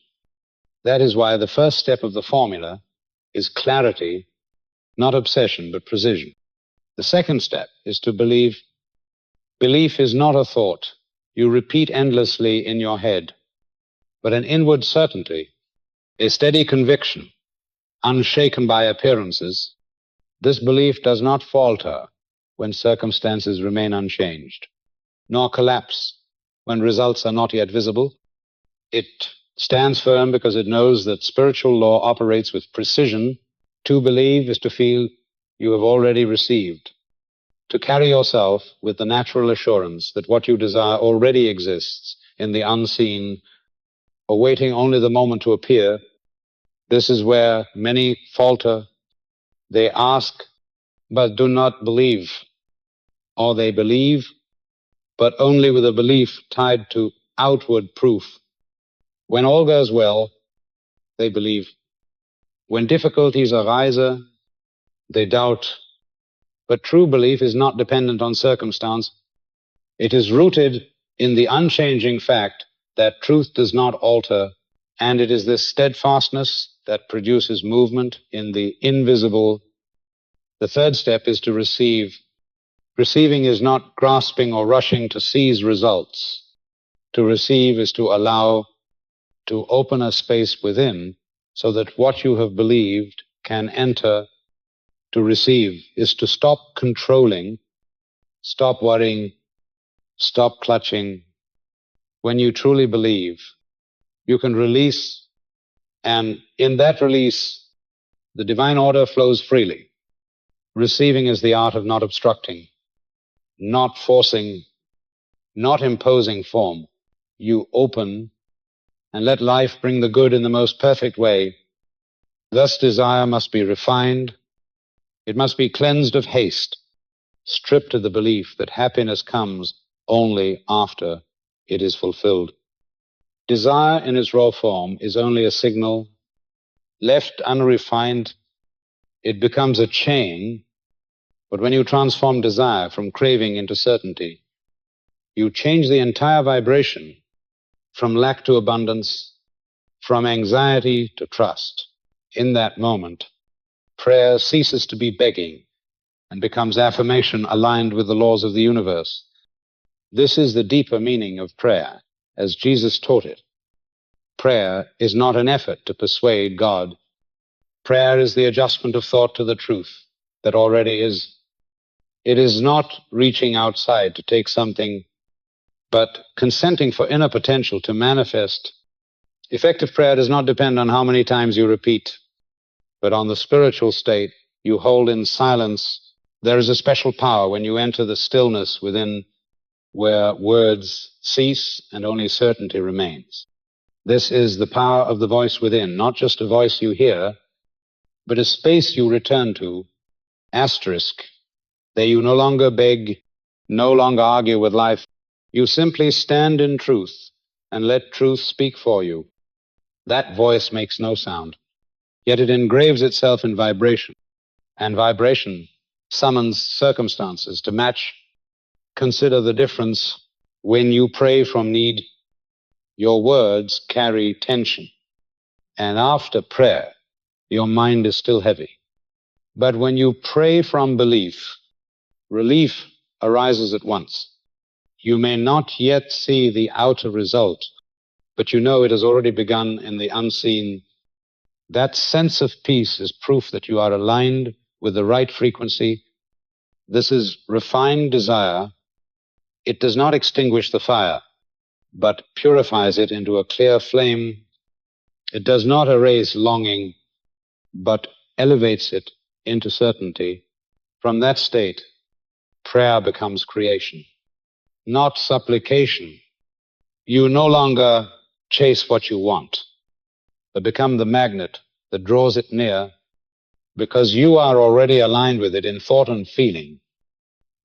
That is why the first step of the formula is clarity, not obsession, but precision. The second step is to believe. Belief is not a thought you repeat endlessly in your head, but an inward certainty, a steady conviction, unshaken by appearances. This belief does not falter when circumstances remain unchanged, nor collapse when results are not yet visible. It stands firm because it knows that spiritual law operates with precision. To believe is to feel you have already received, to carry yourself with the natural assurance that what you desire already exists in the unseen, awaiting only the moment to appear. This is where many falter. They ask but do not believe, or they believe but only with a belief tied to outward proof. When all goes well, they believe. When difficulties arise, they doubt. But true belief is not dependent on circumstance. It is rooted in the unchanging fact that truth does not alter, and it is this steadfastness that produces movement in the invisible. The third step is to receive. Receiving is not grasping or rushing to seize results. To receive is to allow, to open a space within so that what you have believed can enter. To receive is to stop controlling, stop worrying, stop clutching. When you truly believe, you can release, and in that release, the divine order flows freely. Receiving is the art of not obstructing, not forcing, not imposing form. You open and let life bring the good in the most perfect way. Thus desire must be refined. It must be cleansed of haste, stripped of the belief that happiness comes only after it is fulfilled. Desire in its raw form is only a signal. Left unrefined, it becomes a chain. But when you transform desire from craving into certainty, you change the entire vibration from lack to abundance, from anxiety to trust. In that moment, prayer ceases to be begging and becomes affirmation aligned with the laws of the universe. This is the deeper meaning of prayer, as Jesus taught it. Prayer is not an effort to persuade God. Prayer is the adjustment of thought to the truth that already is. It is not reaching outside to take something, but consenting for inner potential to manifest. Effective prayer does not depend on how many times you repeat, but on the spiritual state you hold in silence. There is a special power when you enter the stillness within, where words cease and only certainty remains. This is the power of the voice within, not just a voice you hear, but a space you return to. Asterisk. There you no longer beg, no longer argue with life. You simply stand in truth and let truth speak for you. That voice makes no sound, yet it engraves itself in vibration, and vibration summons circumstances to match. Consider the difference. When you pray from need, your words carry tension, and after prayer, your mind is still heavy. But when you pray from belief, relief arises at once. You may not yet see the outer result, but you know it has already begun in the unseen. That sense of peace is proof that you are aligned with the right frequency. This is refined desire. It does not extinguish the fire, but purifies it into a clear flame. It does not erase longing, but elevates it into certainty. From that state, prayer becomes creation, not supplication. You no longer chase what you want, but become the magnet that draws it near, because you are already aligned with it in thought and feeling.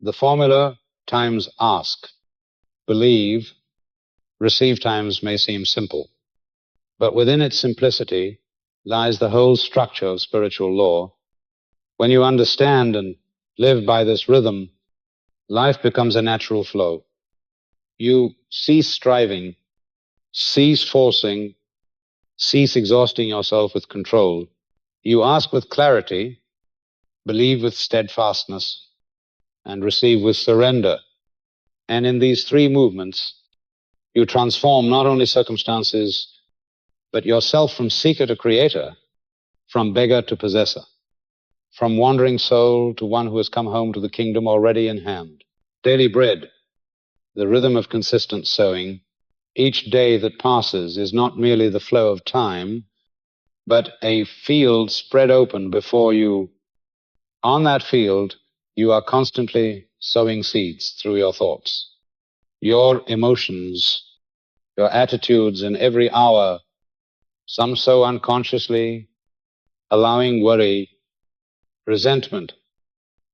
The formula times ask, believe, receive times may seem simple, but within its simplicity lies the whole structure of spiritual law. When you understand and live by this rhythm, life becomes a natural flow. You cease striving, cease forcing, Cease exhausting yourself with control. You ask with clarity, believe with steadfastness, and receive with surrender. And in these three movements, you transform not only circumstances, but yourself from seeker to creator, from beggar to possessor, from wandering soul to one who has come home to the kingdom already in hand. Daily bread, the rhythm of consistent sowing. Each day that passes is not merely the flow of time, but a field spread open before you. On that field, you are constantly sowing seeds through your thoughts. Your emotions, your attitudes in every hour, some sow unconsciously, allowing worry, resentment,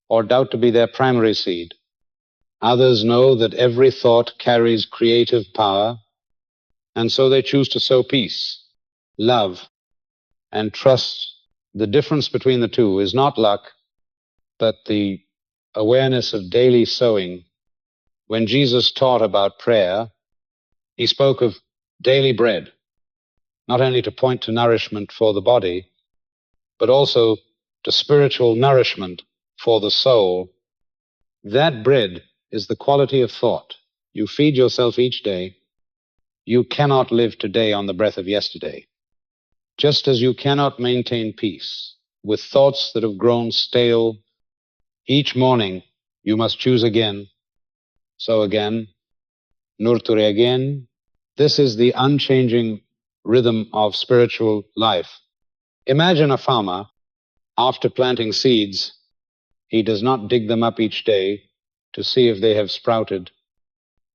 or doubt to be their primary seed. Others know that every thought carries creative power, and so they choose to sow peace, love, and trust. The difference between the two is not luck, but the awareness of daily sowing. When Jesus taught about prayer, he spoke of daily bread, not only to point to nourishment for the body, but also to spiritual nourishment for the soul. That bread is the quality of thought. You feed yourself each day. You cannot live today on the breath of yesterday. Just as you cannot maintain peace with thoughts that have grown stale, each morning you must choose again, sow again, nurture again. This is the unchanging rhythm of spiritual life. Imagine a farmer, after planting seeds, he does not dig them up each day to see if they have sprouted.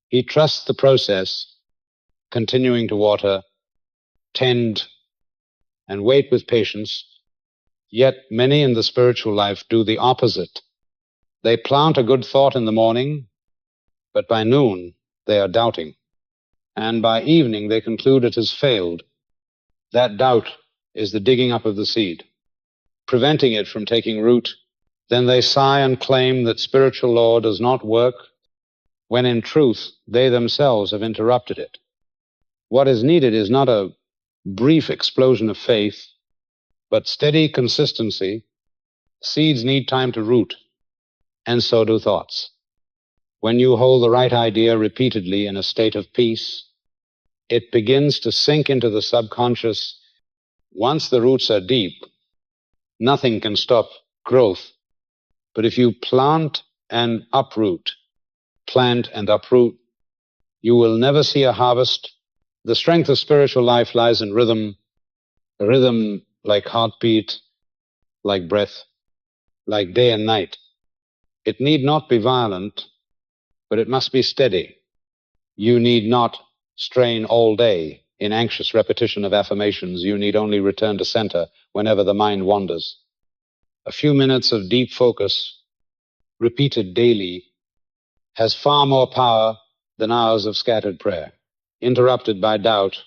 He trusts the process, continuing to water, tend, and wait with patience. Yet many in the spiritual life do the opposite. They plant a good thought in the morning, but by noon they are doubting, and by evening they conclude it has failed. That doubt is the digging up of the seed, preventing it from taking root. Then they sigh and claim that spiritual law does not work, when in truth they themselves have interrupted it. What is needed is not a brief explosion of faith, but steady consistency. Seeds need time to root, and so do thoughts. When you hold the right idea repeatedly in a state of peace, it begins to sink into the subconscious. Once the roots are deep, nothing can stop growth. But if you plant and uproot, you will never see a harvest. The strength of spiritual life lies in rhythm, rhythm like heartbeat, like breath, like day and night. It need not be violent, but it must be steady. You need not strain all day in anxious repetition of affirmations. You need only return to center whenever the mind wanders. A few minutes of deep focus, repeated daily, has far more power than hours of scattered prayer, interrupted by doubt.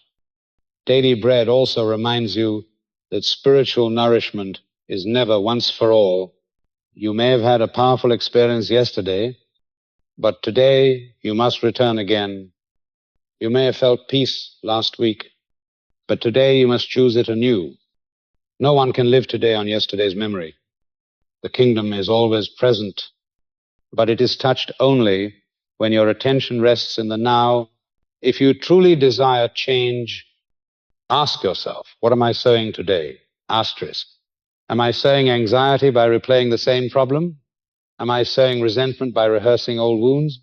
Daily bread also reminds you that spiritual nourishment is never once for all. You may have had a powerful experience yesterday, but today you must return again. You may have felt peace last week, but today you must choose it anew. No one can live today on yesterday's memory. The kingdom is always present, but it is touched only when your attention rests in the now. If you truly desire change, ask yourself, what am I sowing today? Asterisk. Am I sowing anxiety by replaying the same problem? Am I sowing resentment by rehearsing old wounds?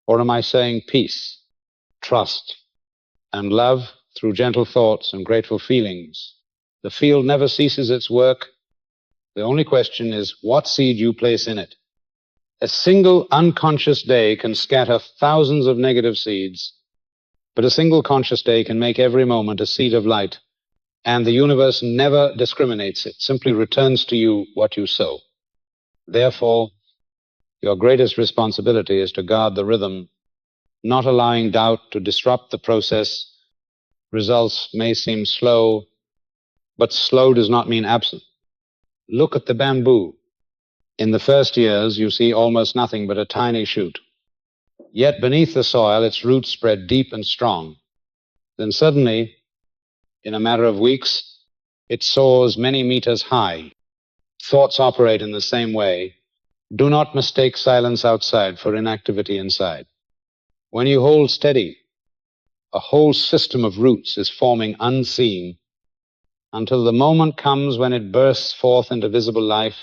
Or am I sowing peace, trust, and love through gentle thoughts and grateful feelings? The field never ceases its work. The only question is what seed you place in it. A single unconscious day can scatter thousands of negative seeds, but a single conscious day can make every moment a seed of light, and the universe never discriminates. It simply returns to you what you sow. Therefore, your greatest responsibility is to guard the rhythm, not allowing doubt to disrupt the process. Results may seem slow, but slow does not mean absent. Look at the bamboo. In the first years, you see almost nothing but a tiny shoot. Yet beneath the soil, its roots spread deep and strong. Then suddenly, In a matter of weeks, it soars many meters high. Thoughts operate in the same way. Do not mistake silence outside for inactivity inside. When you hold steady, a whole system of roots is forming unseen until the moment comes when it bursts forth into visible life.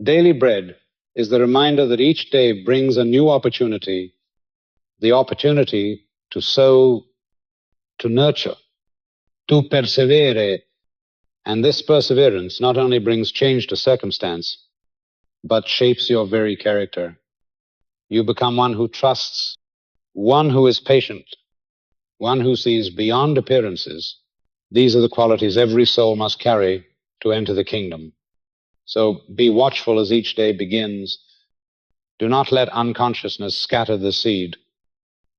Daily bread is the reminder that each day brings a new opportunity, the opportunity to sow, to nurture, to persevere. And this perseverance not only brings change to circumstance, but shapes your very character. You become one who trusts, one who is patient, one who sees beyond appearances. These are the qualities every soul must carry to enter the kingdom. So be watchful as each day begins. Do not let unconsciousness scatter the seed.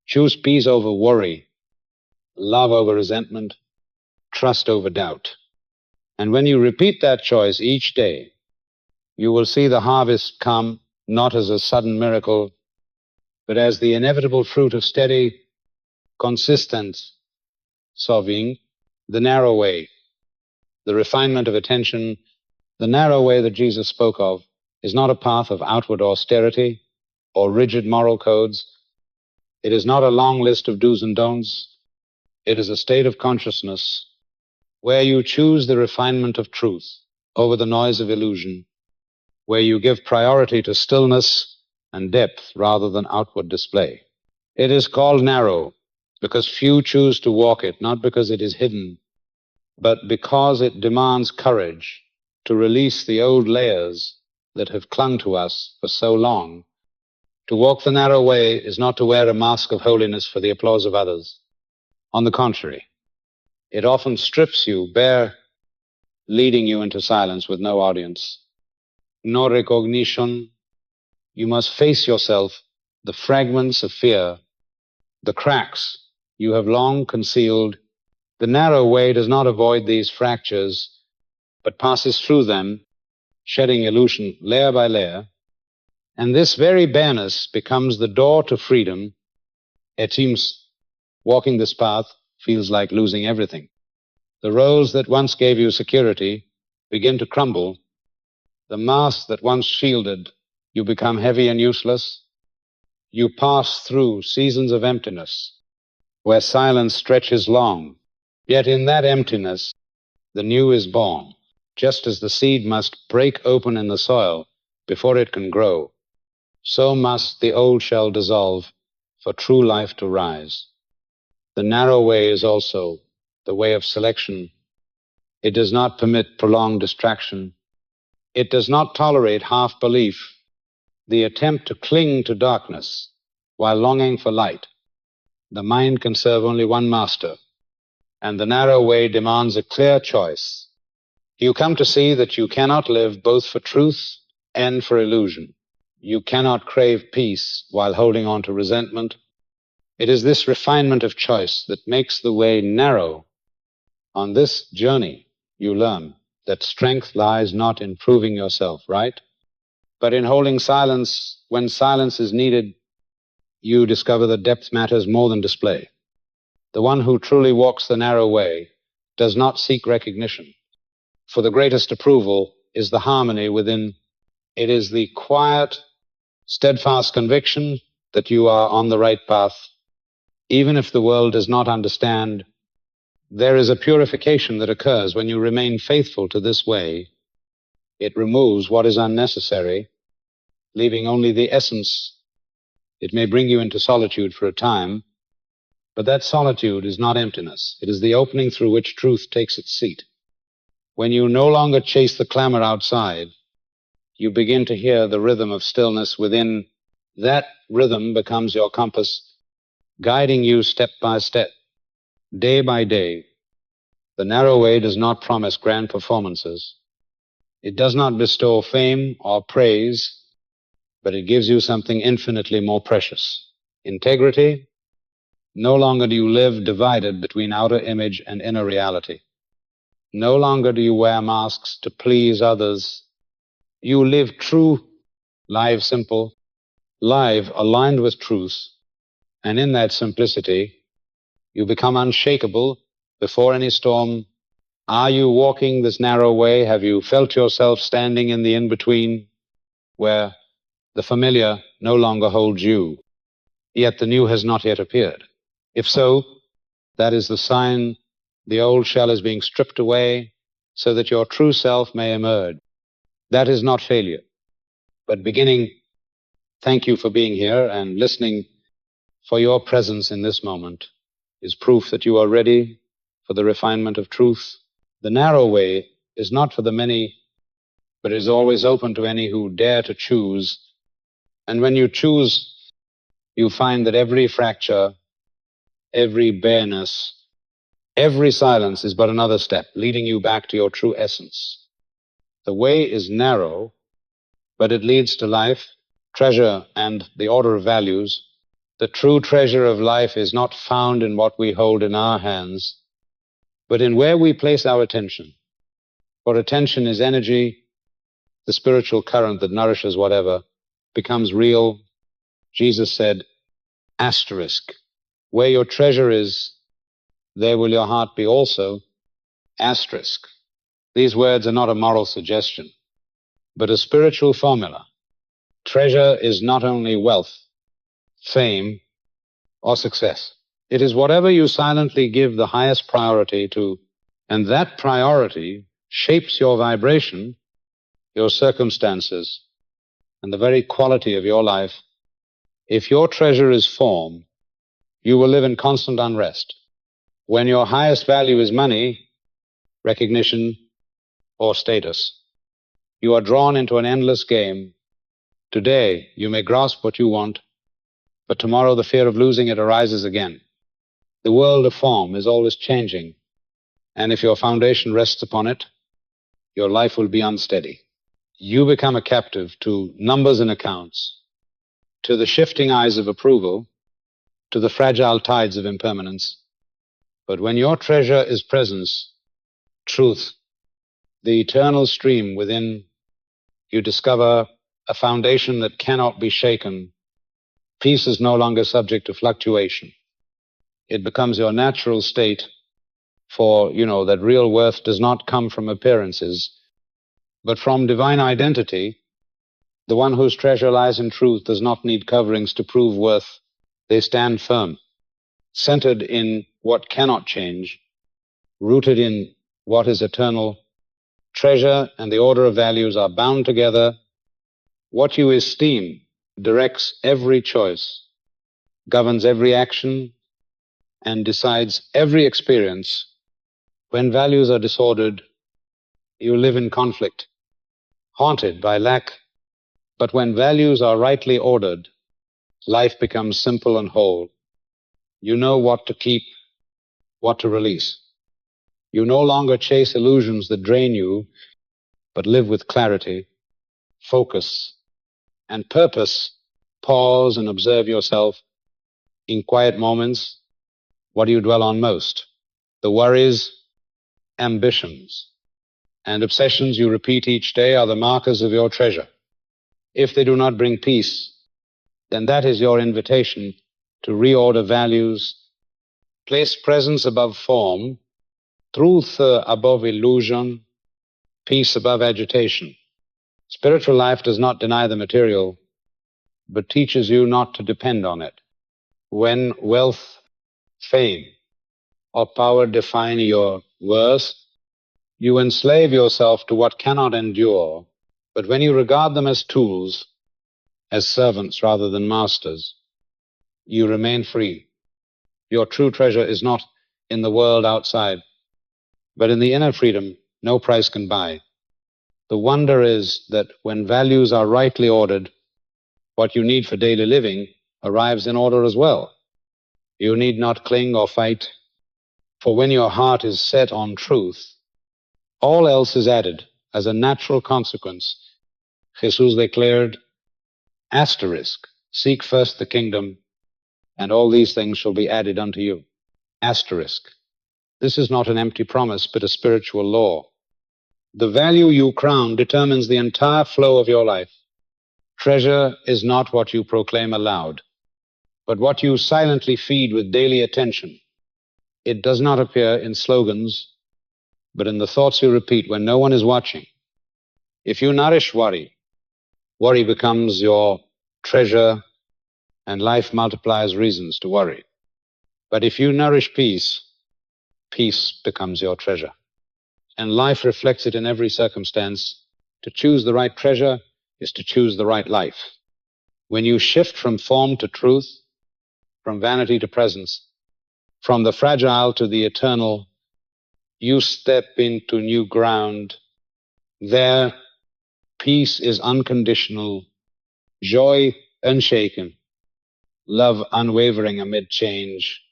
Choose peace over worry, love over resentment, trust over doubt. And when you repeat that choice each day, you will see the harvest come not as a sudden miracle, but as the inevitable fruit of steady, consistent solving, the narrow way, the refinement of attention. The narrow way that Jesus spoke of is not a path of outward austerity or rigid moral codes. It is not a long list of do's and don'ts. It is a state of consciousness where you choose the refinement of truth over the noise of illusion, where you give priority to stillness and depth rather than outward display. It is called narrow because few choose to walk it, not because it is hidden, but because it demands courage to release the old layers that have clung to us for so long. To walk the narrow way is not to wear a mask of holiness for the applause of others. On the contrary, it often strips you bare, leading you into silence with no audience. No recognition. You must face yourself, the fragments of fear, the cracks you have long concealed. The narrow way does not avoid these fractures, but passes through them, shedding illusion layer by layer. And this very bareness becomes the door to freedom. It seems walking this path feels like losing everything. The roles that once gave you security begin to crumble. The masks that once shielded you become heavy and useless. You pass through seasons of emptiness where silence stretches long. Yet in that emptiness, the new is born. Just as the seed must break open in the soil before it can grow, so must the old shell dissolve for true life to rise. The narrow way is also the way of selection. It does not permit prolonged distraction. It does not tolerate half-belief, the attempt to cling to darkness while longing for light. The mind can serve only one master, and the narrow way demands a clear choice. You come to see that you cannot live both for truth and for illusion. You cannot crave peace while holding on to resentment. It is this refinement of choice that makes the way narrow. On this journey, you learn that strength lies not in proving yourself right, but in holding silence when silence is needed. You discover that depth matters more than display. The one who truly walks the narrow way does not seek recognition, for the greatest approval is the harmony within. It is the quiet, steadfast conviction that you are on the right path. Even if the world does not understand, there is a purification that occurs when you remain faithful to this way. It removes what is unnecessary, leaving only the essence. It may bring you into solitude for a time, but that solitude is not emptiness. It is the opening through which truth takes its seat. When you no longer chase the clamor outside, you begin to hear the rhythm of stillness within. That rhythm becomes your compass, guiding you step by step, day by day. The narrow way does not promise grand performances. It does not bestow fame or praise, but it gives you something infinitely more precious: integrity. No longer do you live divided between outer image and inner reality. No longer do you wear masks to please others. You live true, live simple, live aligned with truth, and in that simplicity, you become unshakable before any storm? Are you walking this narrow way? Have you felt yourself standing in the in-between where the familiar no longer holds you, yet the new has not yet appeared? If so, that is the sign the old shell is being stripped away so that your true self may emerge. That is not failure, but beginning. Thank you for being here, and listening for your presence in this moment is proof that you are ready for the refinement of truth. The narrow way is not for the many, but is always open to any who dare to choose. And when you choose, you find that every fracture, every bareness, every silence is but another step leading you back to your true essence. The way is narrow, but it leads to life, treasure, and the order of values. The true treasure of life is not found in what we hold in our hands, but in where we place our attention. For attention is energy, the spiritual current that nourishes whatever becomes real. Jesus said, asterisk, where your treasure is, there will your heart be also, asterisk. These words are not a moral suggestion, but a spiritual formula. Treasure is not only wealth, fame, or success. It is whatever you silently give the highest priority to, and that priority shapes your vibration, your circumstances, and the very quality of your life. If your treasure is form, you will live in constant unrest. When your highest value is money, recognition, or status, you are drawn into an endless game. Today, you may grasp what you want, but tomorrow the fear of losing it arises again. The world of form is always changing, and if your foundation rests upon it, your life will be unsteady. You become a captive to numbers and accounts, to the shifting eyes of approval, to the fragile tides of impermanence. But when your treasure is presence, truth, the eternal stream within, you discover a foundation that cannot be shaken. Peace is no longer subject to fluctuation. It becomes your natural state, for you know that real worth does not come from appearances, but from divine identity. The one whose treasure lies in truth does not need coverings to prove worth. They stand firm, centered in what cannot change, rooted in what is eternal. Treasure and the order of values are bound together. What you esteem directs every choice, governs every action, and decides every experience. When values are disordered, you live in conflict, haunted by lack. But when values are rightly ordered, life becomes simple and whole. You know what to keep, what to release. You no longer chase illusions that drain you, but live with clarity, focus, and purpose. Pause and observe yourself. In quiet moments, what do you dwell on most? The worries, ambitions, and obsessions you repeat each day are the markers of your treasure. If they do not bring peace, then that is your invitation to reorder values, place presence above form, truth above illusion, peace above agitation. Spiritual life does not deny the material, but teaches you not to depend on it. When wealth, fame, or power define your worth, you enslave yourself to what cannot endure. But when you regard them as tools, as servants rather than masters, you remain free. Your true treasure is not in the world outside, but in the inner freedom no price can buy. The wonder is that when values are rightly ordered, what you need for daily living arrives in order as well. You need not cling or fight, for when your heart is set on truth, all else is added as a natural consequence. Jesus declared, asterisk, seek first the kingdom, and all these things shall be added unto you. Asterisk. This is not an empty promise, but a spiritual law. The value you crown determines the entire flow of your life. Treasure is not what you proclaim aloud, but what you silently feed with daily attention. It does not appear in slogans, but in the thoughts you repeat when no one is watching. If you nourish worry, worry becomes your treasure, and life multiplies reasons to worry. But if you nourish peace, peace becomes your treasure. And life reflects it in every circumstance. To choose the right treasure is to choose the right life. When you shift from form to truth, from vanity to presence, from the fragile to the eternal, you step into new ground. There, peace is unconditional, joy unshaken, love unwavering amid change.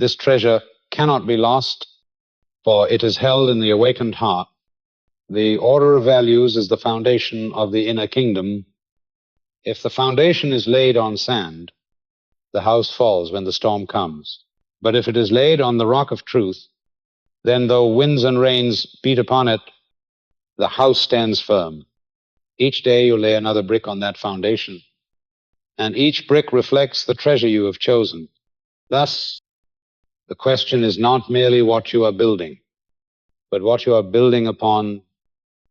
This treasure cannot be lost, for it is held in the awakened heart. The order of values is the foundation of the inner kingdom. If the foundation is laid on sand, the house falls when the storm comes. But if it is laid on the rock of truth, then though winds and rains beat upon it, the house stands firm. Each day you lay another brick on that foundation, and each brick reflects the treasure you have chosen. Thus, the question is not merely what you are building, but what you are building upon.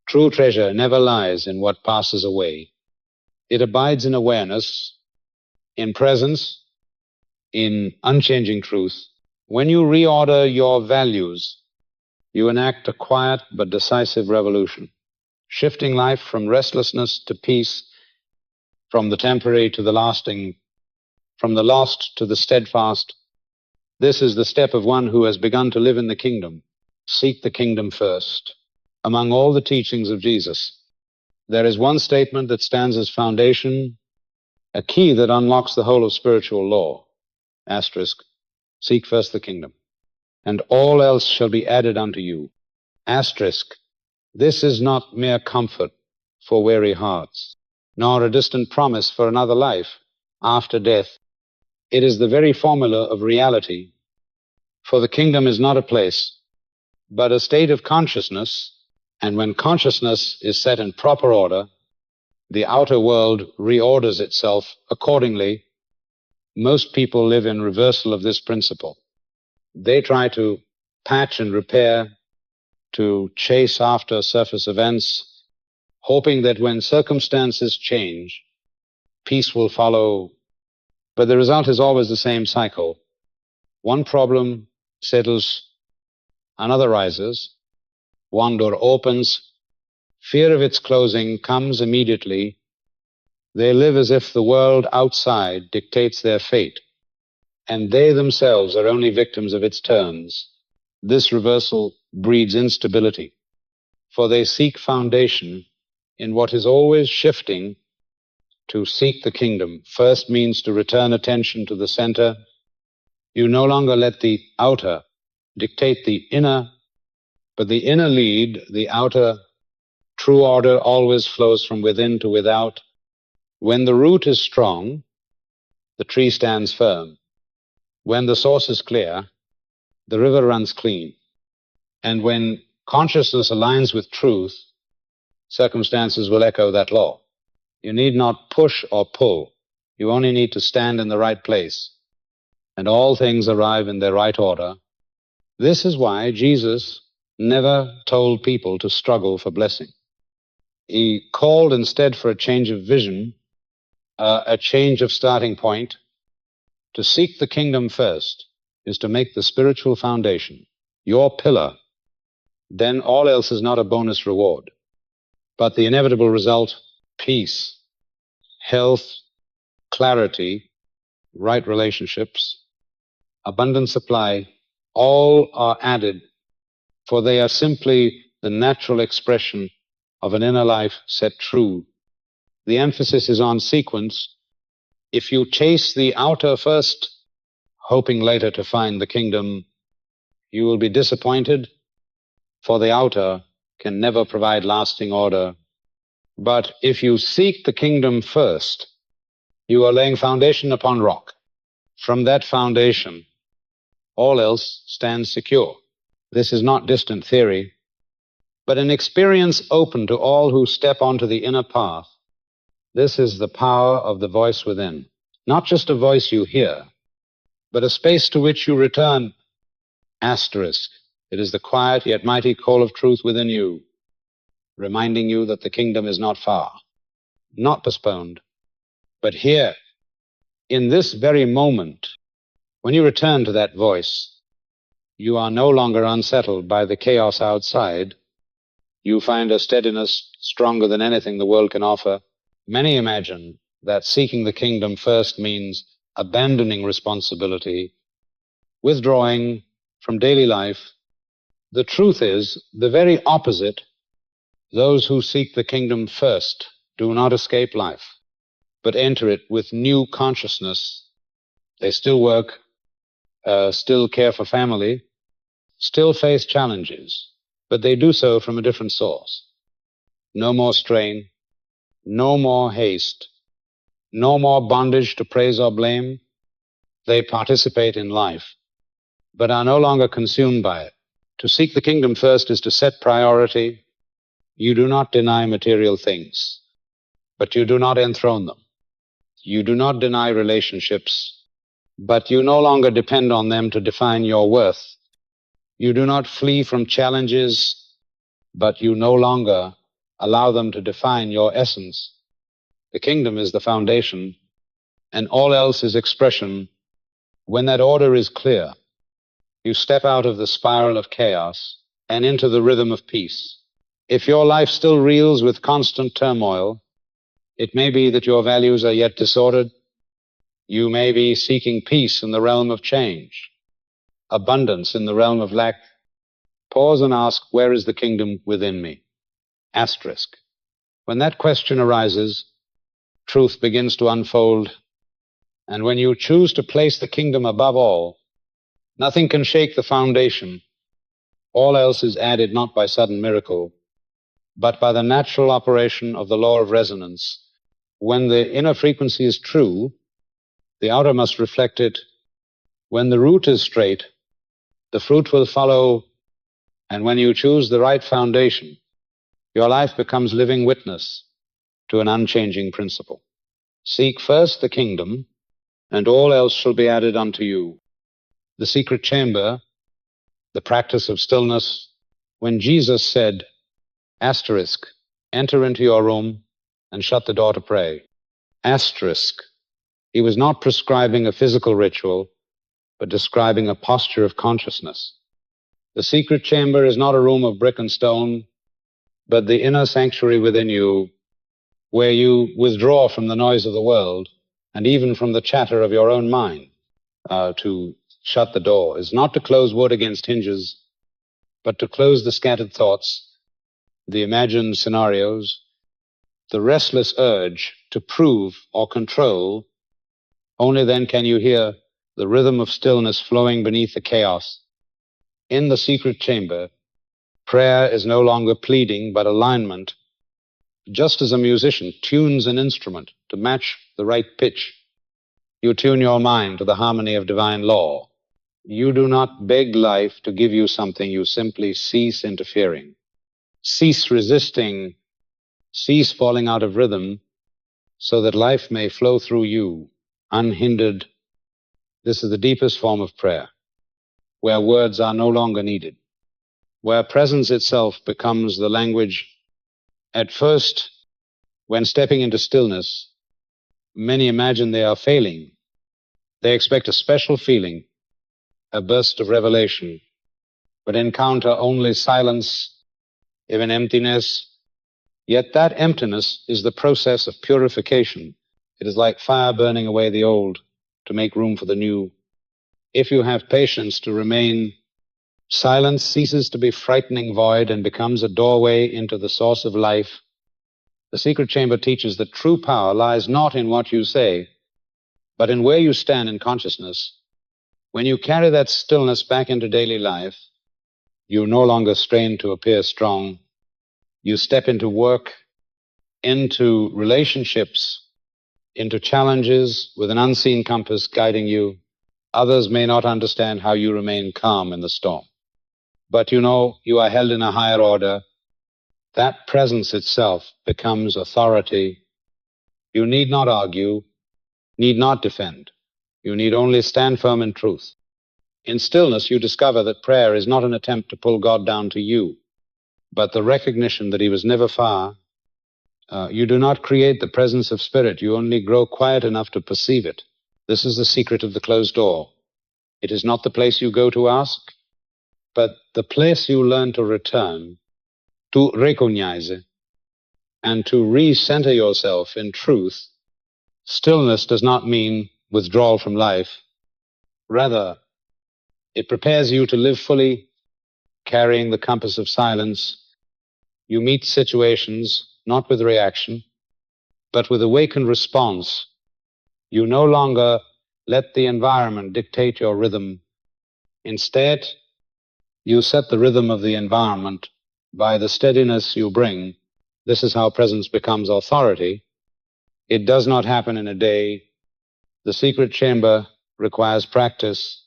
True treasure never lies in what passes away. It abides in awareness, in presence, in unchanging truth. When you reorder your values, you enact a quiet but decisive revolution, shifting life from restlessness to peace, from the temporary to the lasting, from the lost to the steadfast. This is the step of one who has begun to live in the kingdom. Seek the kingdom first. Among all the teachings of Jesus, there is one statement that stands as foundation, a key that unlocks the whole of spiritual law. Asterisk, seek first the kingdom, and all else shall be added unto you. Asterisk, this is not mere comfort for weary hearts, nor a distant promise for another life after death. It is the very formula of reality, for the kingdom is not a place, but a state of consciousness, and when consciousness is set in proper order, the outer world reorders itself accordingly. Most people live in reversal of this principle. They try to patch and repair, to chase after surface events, hoping that when circumstances change, peace will follow. But the result is always the same cycle. One problem settles, another rises, one door opens, fear of its closing comes immediately. They live as if the world outside dictates their fate, and they themselves are only victims of its turns. This reversal breeds instability, for they seek foundation in what is always shifting. To seek the kingdom first means to return attention to the center. You no longer let the outer dictate the inner, but the inner lead the outer. True order always flows from within to without. When the root is strong, the tree stands firm. When the source is clear, the river runs clean. And when consciousness aligns with truth, circumstances will echo that law. You need not push or pull. You only need to stand in the right place, and all things arrive in their right order. This is why Jesus never told people to struggle for blessing. He called instead for a change of vision, a change of starting point. To seek the kingdom first is to make the spiritual foundation your pillar. Then all else is not a bonus reward, but the inevitable result: peace, health, clarity, right relationships, abundant supply. All are added, for they are simply the natural expression of an inner life set true. The emphasis is on sequence. If you chase the outer first, hoping later to find the kingdom, you will be disappointed, for the outer can never provide lasting order. But if you seek the kingdom first, you are laying foundation upon rock. From that foundation, all else stands secure. This is not distant theory, but an experience open to all who step onto the inner path. This is the power of the voice within. Not just a voice you hear, but a space to which you return Asterisk. It is the quiet yet mighty call of truth within you, reminding you that the kingdom is not far, not postponed, but here, in this very moment. When you return to that voice, you are no longer unsettled by the chaos outside. You find a steadiness stronger than anything the world can offer. Many imagine that seeking the kingdom first means abandoning responsibility, withdrawing from daily life. The truth is the very opposite. Those who seek the kingdom first do not escape life, but enter it with new consciousness. They still work, still care for family, still face challenges, but they do so from a different source. No more strain, no more haste, no more bondage to praise or blame. They participate in life, but are no longer consumed by it. To seek the kingdom first is to set priority. You do not deny material things, but you do not enthrone them. You do not deny relationships, but you no longer depend on them to define your worth. You do not flee from challenges, but you no longer allow them to define your essence. The kingdom is the foundation, and all else is expression. When that order is clear, you step out of the spiral of chaos and into the rhythm of peace. If your life still reels with constant turmoil, it may be that your values are yet disordered. You may be seeking peace in the realm of change, abundance in the realm of lack. Pause and ask, where is the kingdom within me? Asterisk. When that question arises, truth begins to unfold, and when you choose to place the kingdom above all, nothing can shake the foundation. All else is added not by sudden miracle, but by the natural operation of the law of resonance. When the inner frequency is true, the outer must reflect it. When the root is straight, the fruit will follow, and when you choose the right foundation, your life becomes living witness to an unchanging principle. Seek first the kingdom, and all else shall be added unto you. The secret chamber, the practice of stillness. When Jesus said, asterisk, enter into your room and shut the door to pray. Asterisk. He was not prescribing a physical ritual, but describing a posture of consciousness. The secret chamber is not a room of brick and stone, but the inner sanctuary within you, where you withdraw from the noise of the world and even from the chatter of your own mind. To shut the door is not to close wood against hinges, but to close the scattered thoughts, the imagined scenarios, the restless urge to prove or control. Only then can you hear the rhythm of stillness flowing beneath the chaos. In the secret chamber, prayer is no longer pleading, but alignment. Just as a musician tunes an instrument to match the right pitch, you tune your mind to the harmony of divine law. You do not beg life to give you something, you simply cease interfering. Cease resisting, cease falling out of rhythm, so that life may flow through you, unhindered. This is the deepest form of prayer, where words are no longer needed, where presence itself becomes the language. At first, when stepping into stillness, many imagine they are failing. They expect a special feeling, a burst of revelation, but encounter only silence, even emptiness. Yet that emptiness is the process of purification. It is like fire burning away the old to make room for the new. If you have patience to remain, silence ceases to be frightening void and becomes a doorway into the source of life. The secret chamber teaches that true power lies not in what you say, but in where you stand in consciousness. When you carry that stillness back into daily life, you no longer strain to appear strong. You step into work, into relationships, into challenges with an unseen compass guiding you. Others may not understand how you remain calm in the storm, but you know you are held in a higher order. That presence itself becomes authority. You need not argue, need not defend. You need only stand firm in truth. In stillness, you discover that prayer is not an attempt to pull God down to you, but the recognition that He was never far. You do not create the presence of spirit, you only grow quiet enough to perceive it. This is the secret of the closed door. It is not the place you go to ask, but the place you learn to return, to recognize, and to recenter yourself in truth. Stillness does not mean withdrawal from life. Rather, it prepares you to live fully, carrying the compass of silence. You meet situations not with reaction, but with awakened response. You no longer let the environment dictate your rhythm. Instead, you set the rhythm of the environment by the steadiness you bring. This is how presence becomes authority. It does not happen in a day. The secret chamber requires practice.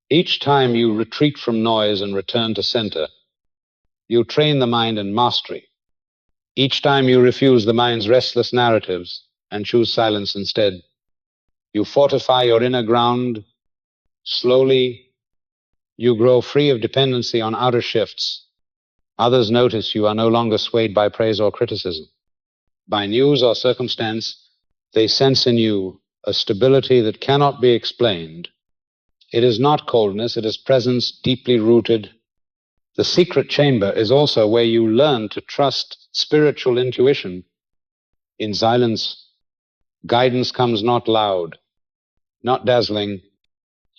Each time you retreat from noise and return to center, you train the mind in mastery. Each time you refuse the mind's restless narratives and choose silence instead, you fortify your inner ground. Slowly, you grow free of dependency on outer shifts. Others notice you are no longer swayed by praise or criticism, by news or circumstance. They sense in you a stability that cannot be explained. It is not coldness, it is presence deeply rooted. The secret chamber is also where you learn to trust spiritual intuition. In silence, guidance comes not loud, not dazzling,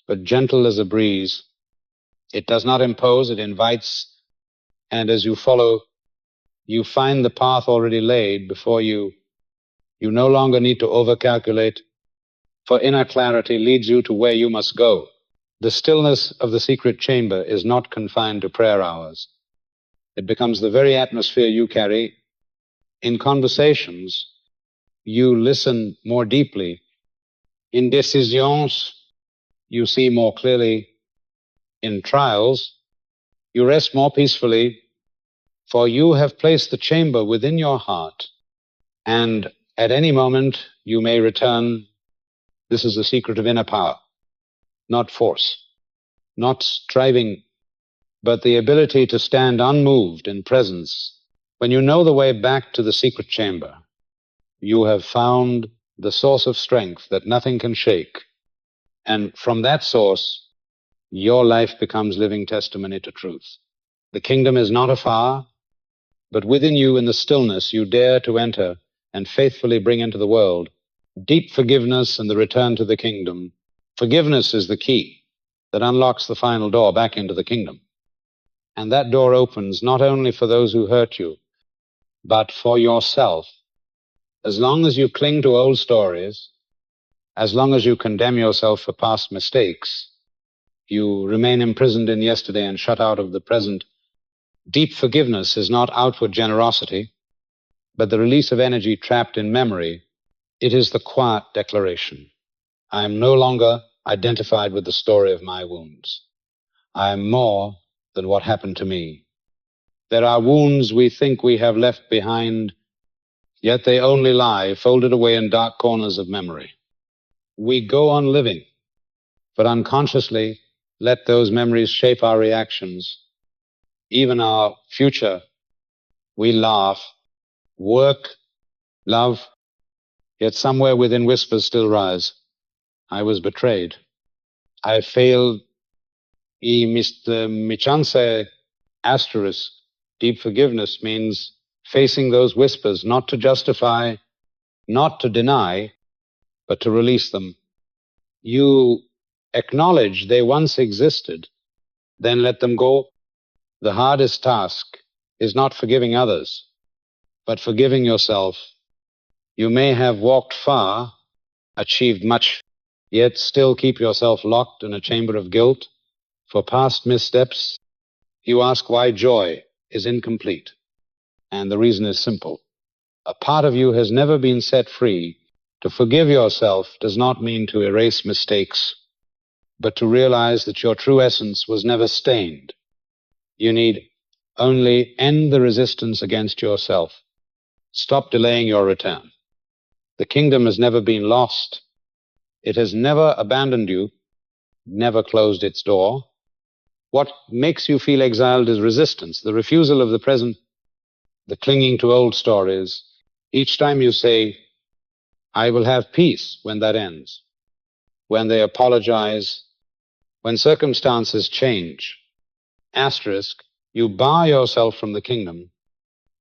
but gentle as a breeze. It does not impose, it invites, and as you follow, you find the path already laid before you. You no longer need to overcalculate, for inner clarity leads you to where you must go. The stillness of the secret chamber is not confined to prayer hours. It becomes the very atmosphere you carry. In conversations, you listen more deeply. In decisions, you see more clearly. In trials, you rest more peacefully, for you have placed the chamber within your heart, and at any moment you may return. This is the secret of inner power, not force, not striving, but the ability to stand unmoved in presence. When you know the way back to the secret chamber, you have found the source of strength that nothing can shake. And from that source, your life becomes living testimony to truth. The kingdom is not afar, but within you in the stillness you dare to enter and faithfully bring into the world deep forgiveness and the return to the kingdom. Forgiveness is the key that unlocks the final door back into the kingdom. And that door opens not only for those who hurt you, but for yourself. As long as you cling to old stories, as long as you condemn yourself for past mistakes, you remain imprisoned in yesterday and shut out of the present. Deep forgiveness is not outward generosity, but the release of energy trapped in memory. It is the quiet declaration. I am no longer identified with the story of my wounds. I am more than what happened to me. There are wounds we think we have left behind, yet they only lie folded away in dark corners of memory. We go on living, but unconsciously let those memories shape our reactions, even our future. We laugh, work, love, yet somewhere within whispers still rise. I was betrayed. I failed. Y mi chance asterisk. Deep forgiveness means facing those whispers, not to justify, not to deny, but to release them. You acknowledge they once existed, then let them go. The hardest task is not forgiving others, but forgiving yourself. You may have walked far, achieved much, yet still keep yourself locked in a chamber of guilt. For past missteps, you ask why joy is incomplete. And the reason is simple. A part of you has never been set free. To forgive yourself does not mean to erase mistakes, but to realize that your true essence was never stained. You need only end the resistance against yourself. Stop delaying your return. The kingdom has never been lost. It has never abandoned you. never closed its door. What makes you feel exiled is resistance, the refusal of the present, the clinging to old stories. Each time you say, I will have peace when that ends, when they apologize, when circumstances change, asterisk, you bar yourself from the kingdom.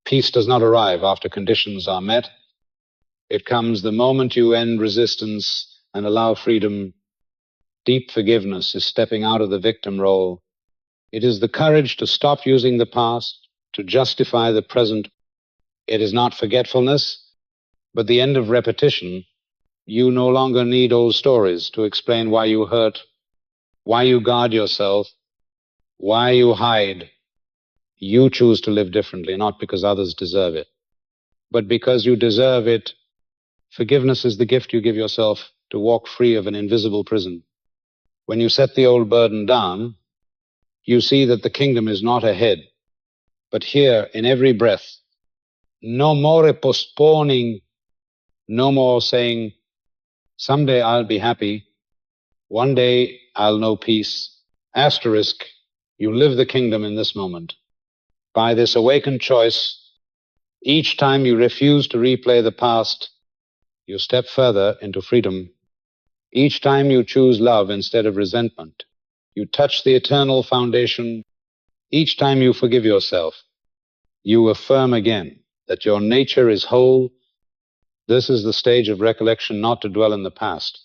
Peace does not arrive after conditions are met. It comes the moment you end resistance and allow freedom. Deep forgiveness is stepping out of the victim role. It is the courage to stop using the past, to justify the present. It is not forgetfulness, but the end of repetition. You no longer need old stories to explain why you hurt, why you guard yourself, why you hide. You choose to live differently, not because others deserve it, but because you deserve it. Forgiveness is the gift you give yourself to walk free of an invisible prison. When you set the old burden down, you see that the kingdom is not ahead, but here in every breath. No more postponing, no more saying, someday I'll be happy, one day I'll know peace. Asterisk, you live the kingdom in this moment. By this awakened choice, each time you refuse to replay the past, you step further into freedom. Each time you choose love instead of resentment, you touch the eternal foundation. Each time you forgive yourself, you affirm again that your nature is whole. This is the stage of recollection, not to dwell in the past,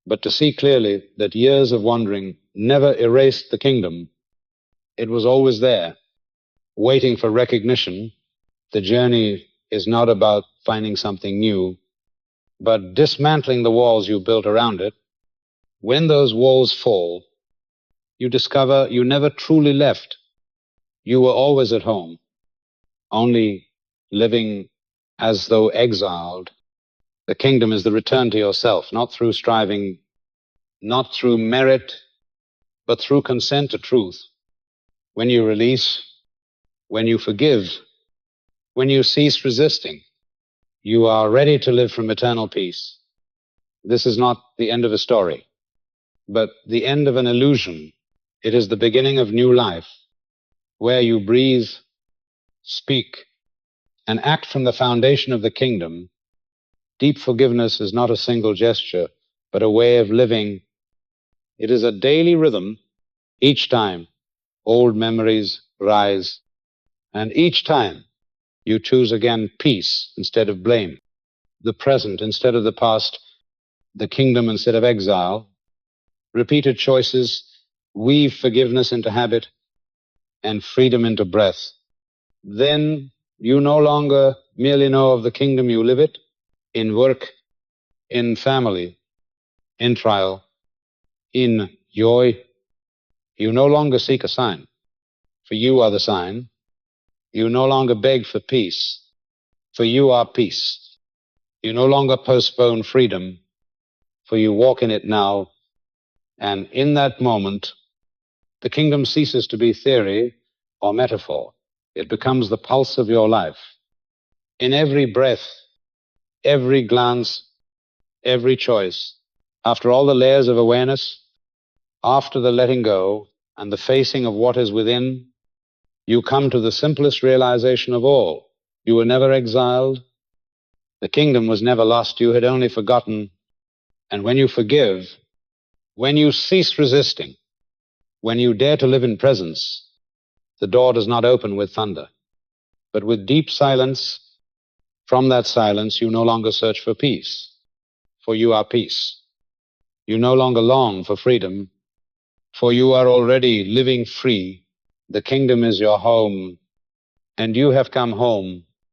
but to see clearly that years of wandering never erased the kingdom. It was always there, waiting for recognition. The journey is not about finding something new, but dismantling the walls you built around it. When those walls fall, you discover you never truly left. You were always at home, only living as though exiled. The kingdom is the return to yourself, not through striving, not through merit, but through consent to truth. When you release, when you forgive, when you cease resisting, you are ready to live from eternal peace. This is not the end of a story, but the end of an illusion. It is the beginning of new life, where you breathe, speak, and act from the foundation of the kingdom. Deep forgiveness is not a single gesture, but a way of living. It is a daily rhythm. Each time, old memories rise, and each time you choose again peace instead of blame, the present instead of the past, the kingdom instead of exile. Repeated choices weave forgiveness into habit and freedom into breath. Then you no longer merely know of the kingdom, you live it in work, in family, in trial, in joy. You no longer seek a sign, for you are the sign. You no longer beg for peace, for you are peace. You no longer postpone freedom, for you walk in it now. And in that moment, the kingdom ceases to be theory or metaphor. It becomes the pulse of your life. In every breath, every glance, every choice, after all the layers of awareness, after the letting go and the facing of what is within, you come to the simplest realization of all. You were never exiled. The kingdom was never lost. You had only forgotten. And when you forgive, when you cease resisting, when you dare to live in presence, the door does not open with thunder, but with deep silence. From that silence, you no longer search for peace, for you are peace. You no longer long for freedom, for you are already living free. The kingdom is your home, and you have come home